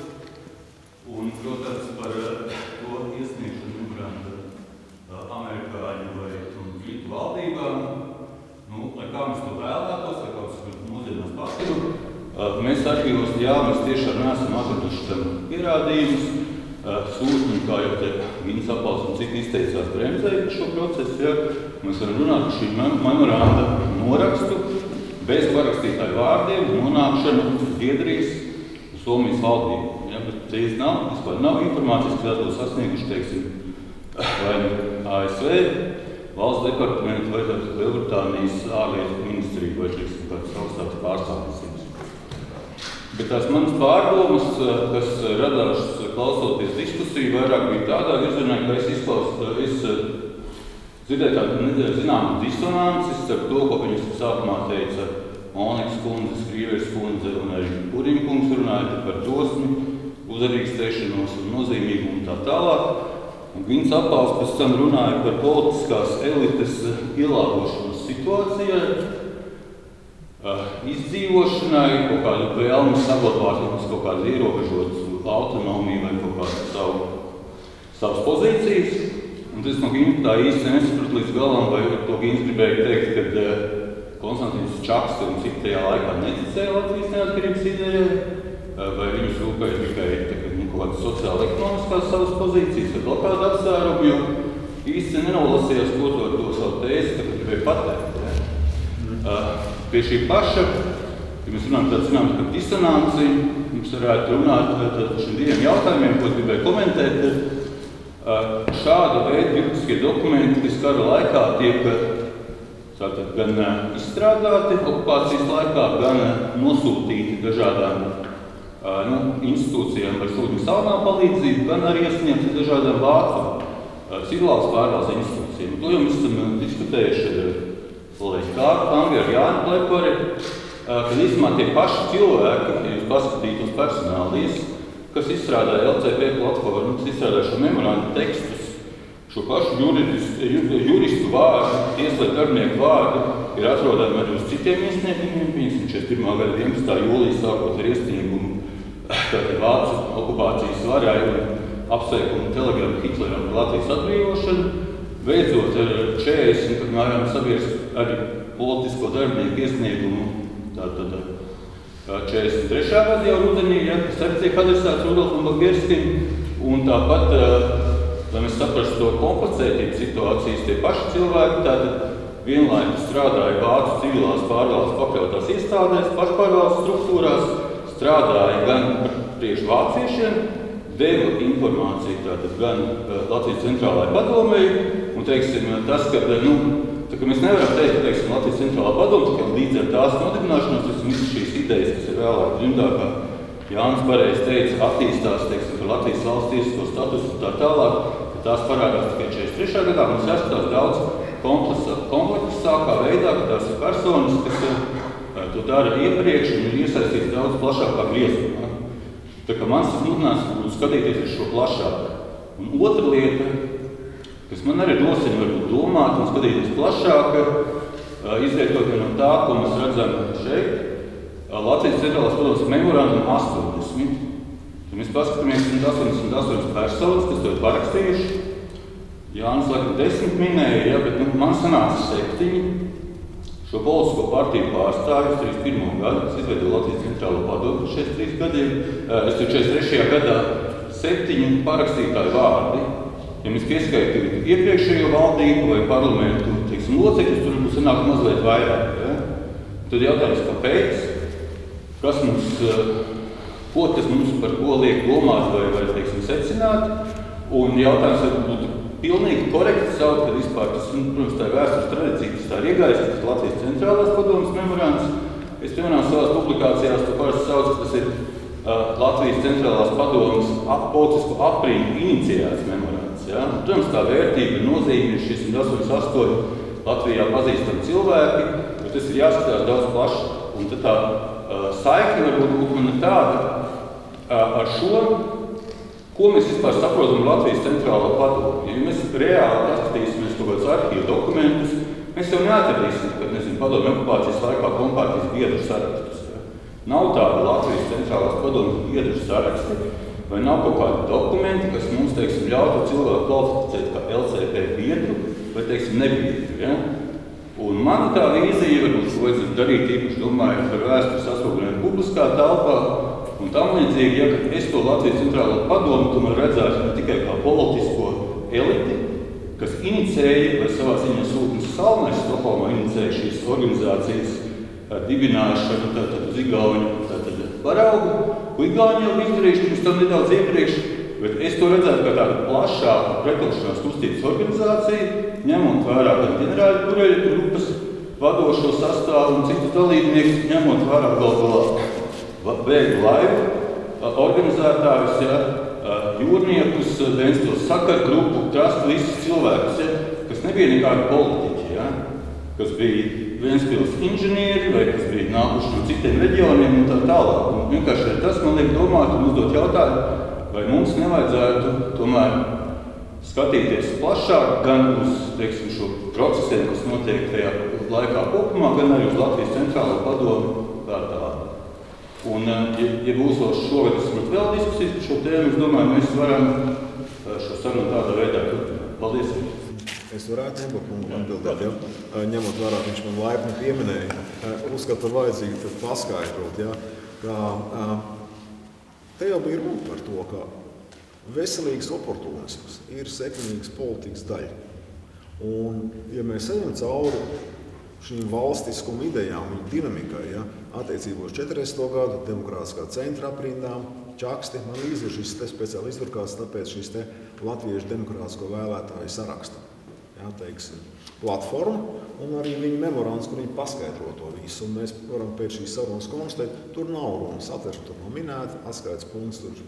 Un, protams, par to iesniegšanu migrantu amerikāņu vai britu valdībām. Nu, lai kā mēs to vēlētos, lai kā mēs mūsdienās paskatu. Mēs arhīvos, jā, mēs tiešām neesam atraduši tam pierādījumus. Sūtņi, kā jau te Gins Apals un citi izteicās bremzēja par šo procesu, jā. Mēs varam runāt par šī memoranda norakstu bez parakstītāju vārdiem nonākšanu Zviedrijas un Somijas valdību. Ja, bet te vispār nav informācijas, kas būtu sasnieguši, teiksim, vai ASV, valsts departamentu vai Lielbritānijas ārlietu ministriju vai, teiksim, kāds augstāks pārstāvniecības. Bet tās manas pārdomas, kas radās klausoties diskusiju, vairāk bija tādā virzienā, ka es dzirdēju tādu zināmu disonanci starp to, ko viņas sākumā teica Monikas kundze, Skrieveres kundze un arī Urim kungs runāja par drosmi, uzarīkstēšanos un nozīmīgumu un tā tālāk. Un Gins Apals pēc tam runāja par politiskās elites ielāgošanos situācijai, izdzīvošanai, kaut kādu vēlmi saglabāt kaut kādu ierobežotu autonomiju vai kaut kādu savas pozīcijas. Un tas no Gins tā īsti nesapratu līdz galam, vai to Gins gribēja teikt, kad Konstantins Čaks un citi tajā laikā neticēja Latvijas neatkarības idejai, vai viņus rūpēja tikai kaut kādas sociāla-ekonomiskās savas pozīcijas vai vēl kādu apsvērumu, jo īsti nenolasījās, ko to savu tēzi tagad gribēja pateikt. Pie šī paša, ja mēs runājam tādu zinām par disonanci, mums varētu runāt par šiem diviem jautājumiem, ko es gribēju komentēt. Šāda veida juridiskie dokumenti, kas kara laikā tiek gan izstrādāti okupācijas laikā, gan nosūtīti dažādām institūcijām vai Sūtņu Salmā palīdzību, gan arī iesniegti dažādām vācu civilās pārvaldes institūcijām. To jau mēs esam diskutējuši ar Kāru Tangi, ar Jāni Plepari, kad īstenībā tie paši cilvēki, ja jūs paskatītu uz personālijas, kas izstrādāja LCP platformu, kas izstrādāja šo memorandu tekstus, šo pašu juristu vārdu, tieslietu darbinieku vārdu, ir atrodami arī uz citiem iesniegumiem, 41. gada 11. jūlijas sākot ar iesniegumu vācu okupācijas varai un apsveikumu telegramu Hitleram par Latvijas atbrīvošanu, beidzot ar 40, kad mājām sabiedrs arī politisko darbinieku iesniegumu, tātad 43. gada jau rudenī, ja, kas arī tiek adresēts Rudolfam Bagierskim, un tāpat, lai mēs saprastu to komplicētību situācijas, tie paši cilvēki tātad vienlaikus strādāja vācu civilās pārvaldes pakļautās iestādēs, pašpārvaldes struktūrās, strādāja gan priekš vāciešiem, deva informāciju tātad gan Latvijas centrālajai padomei, un, teiksim, tas, ka, tā kā mēs nevaram teikt, ka, teiksim, Latvijas centrālā padome, ka līdz ar tās nodibināšanos, teiksim, visas šīs idejas, kas ir vēlāk dzimdā, kā Jānis pareizi teica, attīstās, teiksim, par Latvijas valsts tiesisko statusu un tā tālāk, ka tās parādās tikai 43. gadā, mums jāskatās daudz kompleksākā veidā, ka tās ir personas, kas to dara iepriekš un ir iesaistīts daudz plašākā griezumā. Tā kā mans mudinājums būtu skatīties uz šo plašāk. Un otra lieta, kas man arī rosina varbūt domāt un skatīties plašāk, izvietot no tā, ko mēs redzam šeit, Latvijas centrālās padomes memorandum 80. Tad mēs paskatāmies 188 personas, kas to ir parakstījuši. Jānis laikam 10 minēja, ja, bet man sanāca 7. Šo politisko partiju pārstāvjus 31. gadu, kas izveidoja Latvijas centrālo padomu 43 gadiem, 43. gadā 7 parakstītāju vārdi. Ja mēs ieskaitītu iepriekšējo valdību vai parlamentu, teiksim, locekļus, tur mums sanāk mazliet vairāk. Ja? Tad jautājums, kāpēc? Kas mums ko tas mums par ko liek domāt vai teiksim, secināt. Un jautājums būtu pilnīgi korekti saukt, kad vispār tas, protams, tā ir vēstures tradīcija, tas tā ir iegājis, tas ir Latvijas centrālās padomes memorands. Es piemēram savās publikācijās to parasti saucu, tas ir Latvijas centrālās padomes politisku aprīņu iniciēts memorands. Ja? Protams, tā vērtība ir nozīme, ir 188 Latvijā pazīstami cilvēki, bet tas ir jāskatās daudz plašāk. Un tad tā saikne varbūt būt man tāda ar šo, ko mēs vispār saprotam Latvijas centrālā padome. Ja mēs reāli paskatīsimies kaut kādus arhīvu dokumentus, mēs jau neatradīsim, kad, nezinu, padomju okupācijas laikā kompartijas biedru sarakstus. Ja? Nav tāda Latvijas centrālās padomes biedru saraksti, vai nav kaut kādi dokumenti, kas mums, teiksim, ļautu cilvēku kvalificēt kā LCP biedru, vai, teiksim, nebiedru. Ja? Un mana tā vīzija, varbūt, ko vajadzētu darīt īpaši domājot par vēstures atspoguļojumu publiskā telpā, un tam līdzīgi, ja es to Latvijas centrālo padomu tomēr redzētu ne tikai kā politisko eliti, kas inicēja vai savā ziņā Sūtnes Salmers Stokholmā inicēja šīs organizācijas dibināšanu tātad uz Igauņu paraugu, ko Igauņi jau izdarījuši pirms tam nedaudz iepriekš, bet es to redzētu kā tādu plašāku pretošanās kustības organizāciju, ņemot vērā gan ģenerāļu kureļu grupas vadošo sastāvu un citus dalībniekus, ņemot vērā bēgļu laivu organizētājus, ja, jūrniekus, Ventspils sakaru grupu, trast visus cilvēkus, ja, kas nebija nekādi politiķi, ja, kas bija Ventspils inženieri vai kas bija nākuši no citiem reģioniem un tā tālāk. Un vienkārši tas man liek domāt un uzdot jautājumu, vai mums nevajadzētu tomēr skatīties plašāk gan uz, teiksim, šo procesiem, kas notiek tajā laikā kopumā, gan arī uz Latvijas centrālo padomu kā tādu. Un, ja būs šogad vēl diskusijas par šo tēmu, es domāju, mēs varam šo sarunu tādā veidā turpināt. Paldies! Es varētu Nebakungam atbildēt, ja? Ņemot vērā, viņš man laipni pieminēja, uzskatu par vajadzīgi tad paskaidrot, ja? Ka te jau bija runa par to, ka veselīgs oportunisms ir sekmīgas politikas daļa. Un, ja mēs ejam cauri šīm valstiskuma idejām, viņu dinamikai, ja, attiecībos 40. gadu, demokrātiskā centra aprindām, čaksti, man līdzi ir šis te speciāli izdrukās, tāpēc šis te latviešu demokrātisko vēlētāju saraksta, ja, teiksim, platforma, un arī viņa memorands, kur viņi paskaidro to visu, un mēs varam pēc šīs sarunas konstatēt, tur nav runas, atvēršana tur nav minēta, atskaits punkts, tur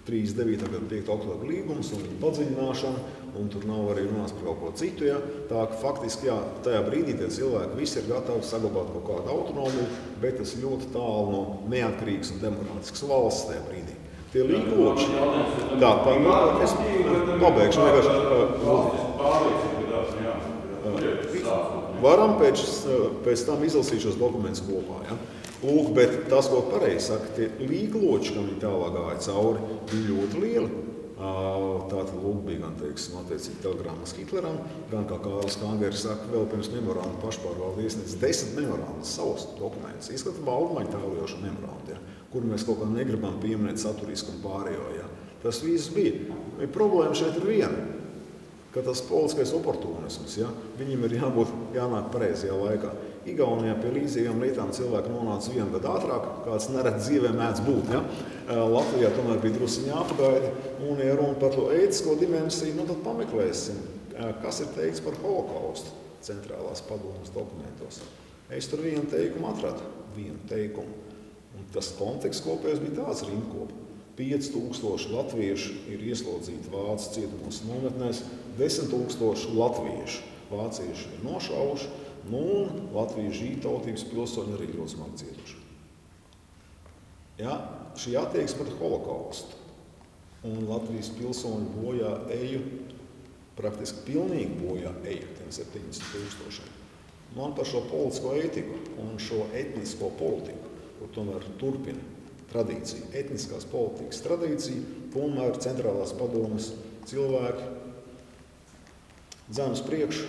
39. gada 5. oktobra līgums un viņa padziļināšana, un tur nav arī runās par kaut ko citu, ja. Tā ka faktiski, jā, tajā brīdī tie cilvēki visi ir gatavi saglabāt kaut kādu autonomiju, bet tas ļoti tālu no neatkarīgas un demokrātiskas valsts tajā brīdī. Tie līgoči, tā, es pabeigšu vienkārši. Varam pēc tam izlasīt šos dokumentus kopā, ja. Lūk, bet tas, ko pareizi saka, tie līgloči, kam viņi tālāk gāja cauri, bija ļoti lieli. Tātad lūk bija gan, teiksim, attiecīgi telegrammas Hitleram, gan, kā Kārlis Kangers saka, vēl pirms memoranda pašpārvalde iesniedz 10 memorandas savus dokumentus. Izskatībā Aldmaņa tāliošu memorandu, ja, kur mēs kaut kā negribam pieminēt saturiski un pārējo. Ja. Tas viss bija. Problēma šeit ir viena, ka tas politiskais oportunisms, ja, viņam ir jānāk pareizajā laikā. Igaunijā pie līdzīgām lietām cilvēki nonāca 1 gadu ātrāk, kāds nerad dzīvē mēdz būt. Ja? Latvijā tomēr bija drusiņi jāpagaida, un ja runa par to ētisko dimensiju, tad pameklēsim, kas ir teikts par holokaustu centrālās padomes dokumentos. Es tur vienu teikumu atradu, un tas konteksts kopējais bija tāds rindkopa. 5000 latviešu ir ieslodzīti Vācijas cietumos nometnēs, 10 000 latviešu vācieši ir nošauši, un Latvijas žīdu tautības pilsoņi arī ļoti smagi cietuši. Ja, šī attieksme par holokaustu un Latvijas pilsoņu bojā eju, praktiski pilnīgi bojā eju, tiem 70 000. Man par šo politisko ētiku un šo etnisko politiku, kur tomēr turpina tradīcija, etniskās politikas tradīcija, tomēr centrālās padomes cilvēki dzēnas priekšu.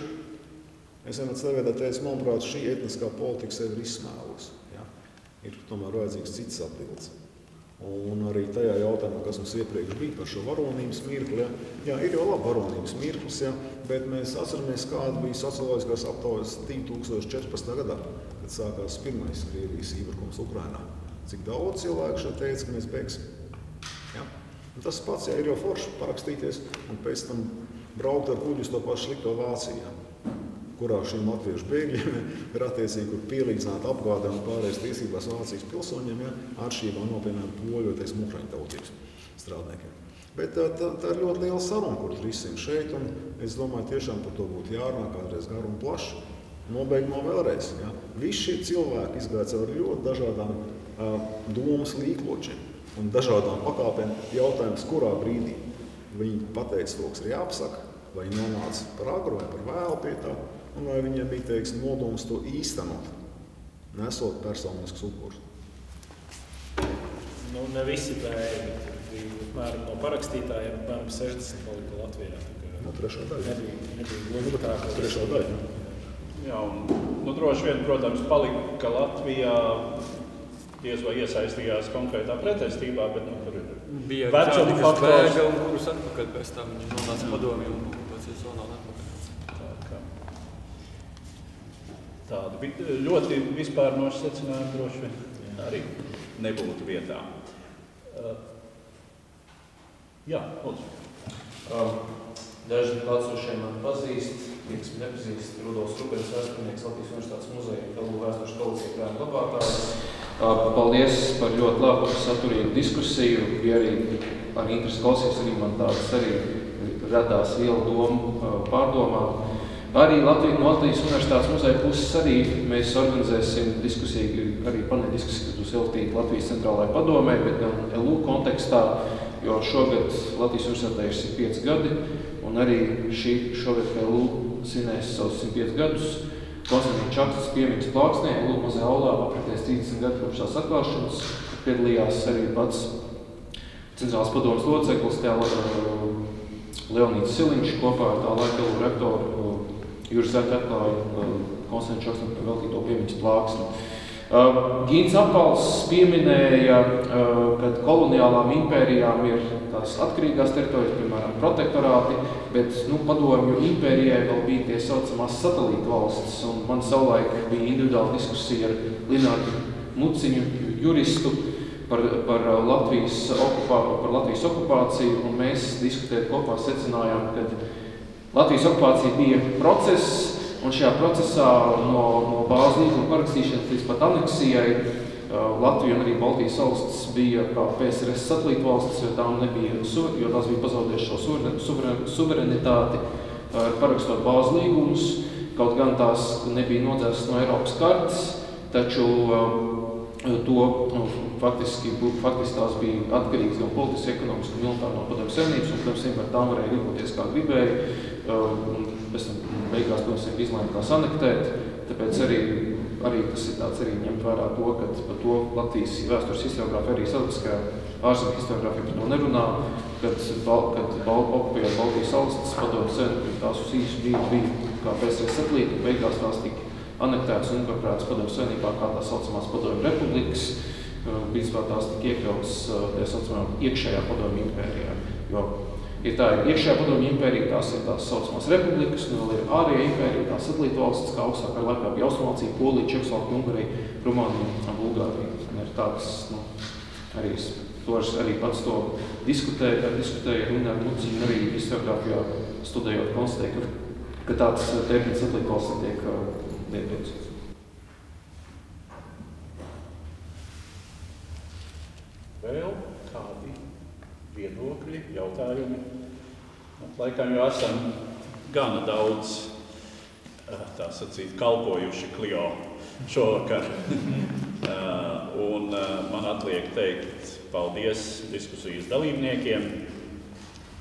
Es vienmēr veidā teicu, manuprāt, šī etniskā politika sevi ir izsmēlusi. Ja? Ir tomēr vajadzīgs cits atbildes. Un arī tajā jautājumā, kas mums iepriekš bija par šo varonības mirkli, ja? Ir jau labi varonības mirklis, ja? Bet mēs atceramies, kāda bija socioloģiskās aptaujas 2014. gadā, kad sākās pirmais Krievijas iebrukums Ukrainā. cik daudz cilvēku šeit teica, ka mēs beigsim. Ja? Un tas pats, ja ir jau forši parakstīties un pēc tam braukt ar kuģi uz to pašu slikto Vācijā, kurā šiem latviešu bēgļiem ir attiecīgi, kur pielīdzināt apgādē un pārējais tiesībās Vācijas pilsoņiem, ja, atšķirībā no, piemēram, poļu, teiksim, ukraiņu tautības strādniekiem. Bet tā ir ļoti liela saruna, kuras risina šeit, un es domāju, tiešām par to būtu jārunā kādreiz garu un plaši. Nobeigumā vēlreiz, ja. Visi šie cilvēki izgāja caur ļoti dažādām domas līkločiem un dažādām pakāpēm jautājums, kurā brīdī viņi pateica to, kas ir jāapsaka, vai viņi nonāca par agru vai par vēlu pie tā, un vai viņiem bija, teiksim, nodoms to īstenot, nesot personisks upurs. Nu, ne visi bēgļi, apmēram no parakstītājiem, apmēram 60 palika Latvijā. No trešā daļa. Nebija gluži tā, ka trešā daļa. Jā, un droši vien, protams, palika Latvijā diez vai iesaistījās konkrētā pretestībā, bet tur ir bija vecuma kādi, kas bēga un kurus atpakaļ pēc tam nonāca padomiem un okupācijas zonā un atpakaļ. Tādi ļoti vispārnoši secinājumi droši vien arī nebūtu vietā. Jā, lūdzu. Daži klātsošie man pazīst, kas nepazīst, Rudolfs Rubens, vēsturnieks Latvijas Universitātes muzeja, Kalnu vēstures kolekcija krājuma glabātājs. Paldies par ļoti labu saturīgu diskusiju, bija arī ar interesi klausies, arī man tādas arī radās viela domu pārdomām. Arī no Latvijas Universitātes muzeja puses arī mēs organizēsim diskusiju, arī paneļdiskusiju, kas būs veltīta Latvijas centrālajai padomē, bet gan LU kontekstā, jo šogad Latvijas Universitātē ir 105 gadi, un arī šogad LU svinēs savus 105 gadus. Konstantīna Čakstas piemiņas plāksnē, LU mazajā aulā apritēs 30 gadu kopš tās atklāšanas. Piedalījās arī pats centrālās padomes loceklis, Leonīds Siliņš, kopā ar tā laika LU rektoru Juris Zēta atklāja Konstantīna Čakstas veltīto piemiņas plāksni. Gīns Apals pieminēja, ka koloniālām impērijām ir tās atkarīgās teritorijas, piemēram, protektorāti, bet padomju impērijai vēl bija tie saucamās satelīta valstis, un man savulaik bija individuāla diskusija ar Linārdu Muciņu, juristu, par Latvijas okupāciju, un mēs diskutējot kopā secinājām, ka Latvijas okupācija bija process, un šajā procesā no bāzes līguma parakstīšanas līdz pat aneksijai Latvija un arī Baltijas valstis bija kā PSRS satelīta valstis, jo tās bija pazaudējušas šo suverenitāti parakstot bāzes līgumus, kaut gan tās nebija nodzēstas no Eiropas kartes, taču faktiski tās bija atkarīgas gan politiski, ekonomiski un militāri no padomju savienības, un pirms vienmēr tām varēja rīkoties kā gribēja, un pēc tam beigās tos izlēma tās anektēt, tāpēc arī tas ir tāds arī ņemt vērā to, ka par to Latvijas vēstures historiogrāfija arī starptautiskā ārzemju historiogrāfija par to nerunā, kad okupējot Baltijas valstis, padomju savienība, tās uz īsu bija kā PSRS satelīti, beigās tās tika anektētas un inkorporētas padomju savienībā kā tā saucamās padomju republikas, principā tās tika iekļautas tā saucamā iekšējā padomju impērijā, jo ir tā iekšējā padomju impērija, tās ir tās saucamās republikas, un vēl ir ārējā impērija, tās satelīta valstis, kā augstākā laikā bija Austrumvācija, Polija, Čehoslovākija, Ungārija, Rumānija, Bulgārija. Ir tāds, arī arī pats to diskutēja ar Linārdu Muciņu, arī historiogrāfijā studējot konstatēja, ka tāds termins satelīta valsts tiek lietots. Vēl kādi viedokļi, jautājumi? Laikam jau esam gana daudz, tā sacīt, kalpojuši Clio šovakar. Un man atliek teikt paldies diskusijas dalībniekiem,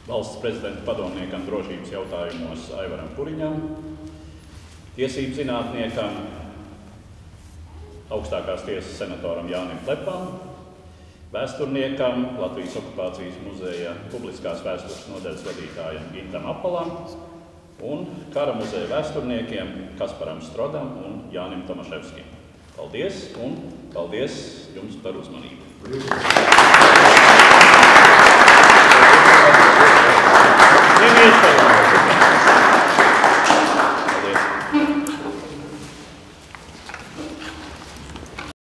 valsts prezidenta padomniekam drošības jautājumos Aivaram Puriņam, tiesību zinātniekam, augstākās tiesas senatoram Jānim Plepam, vēsturniekam, Latvijas okupācijas muzeja publiskās vēstures nodaļas vadītājam Gintam Apalam un kara muzeja vēsturniekiem Kasparam Strodam un Jānim Tomaševskim. Paldies un paldies jums par uzmanību!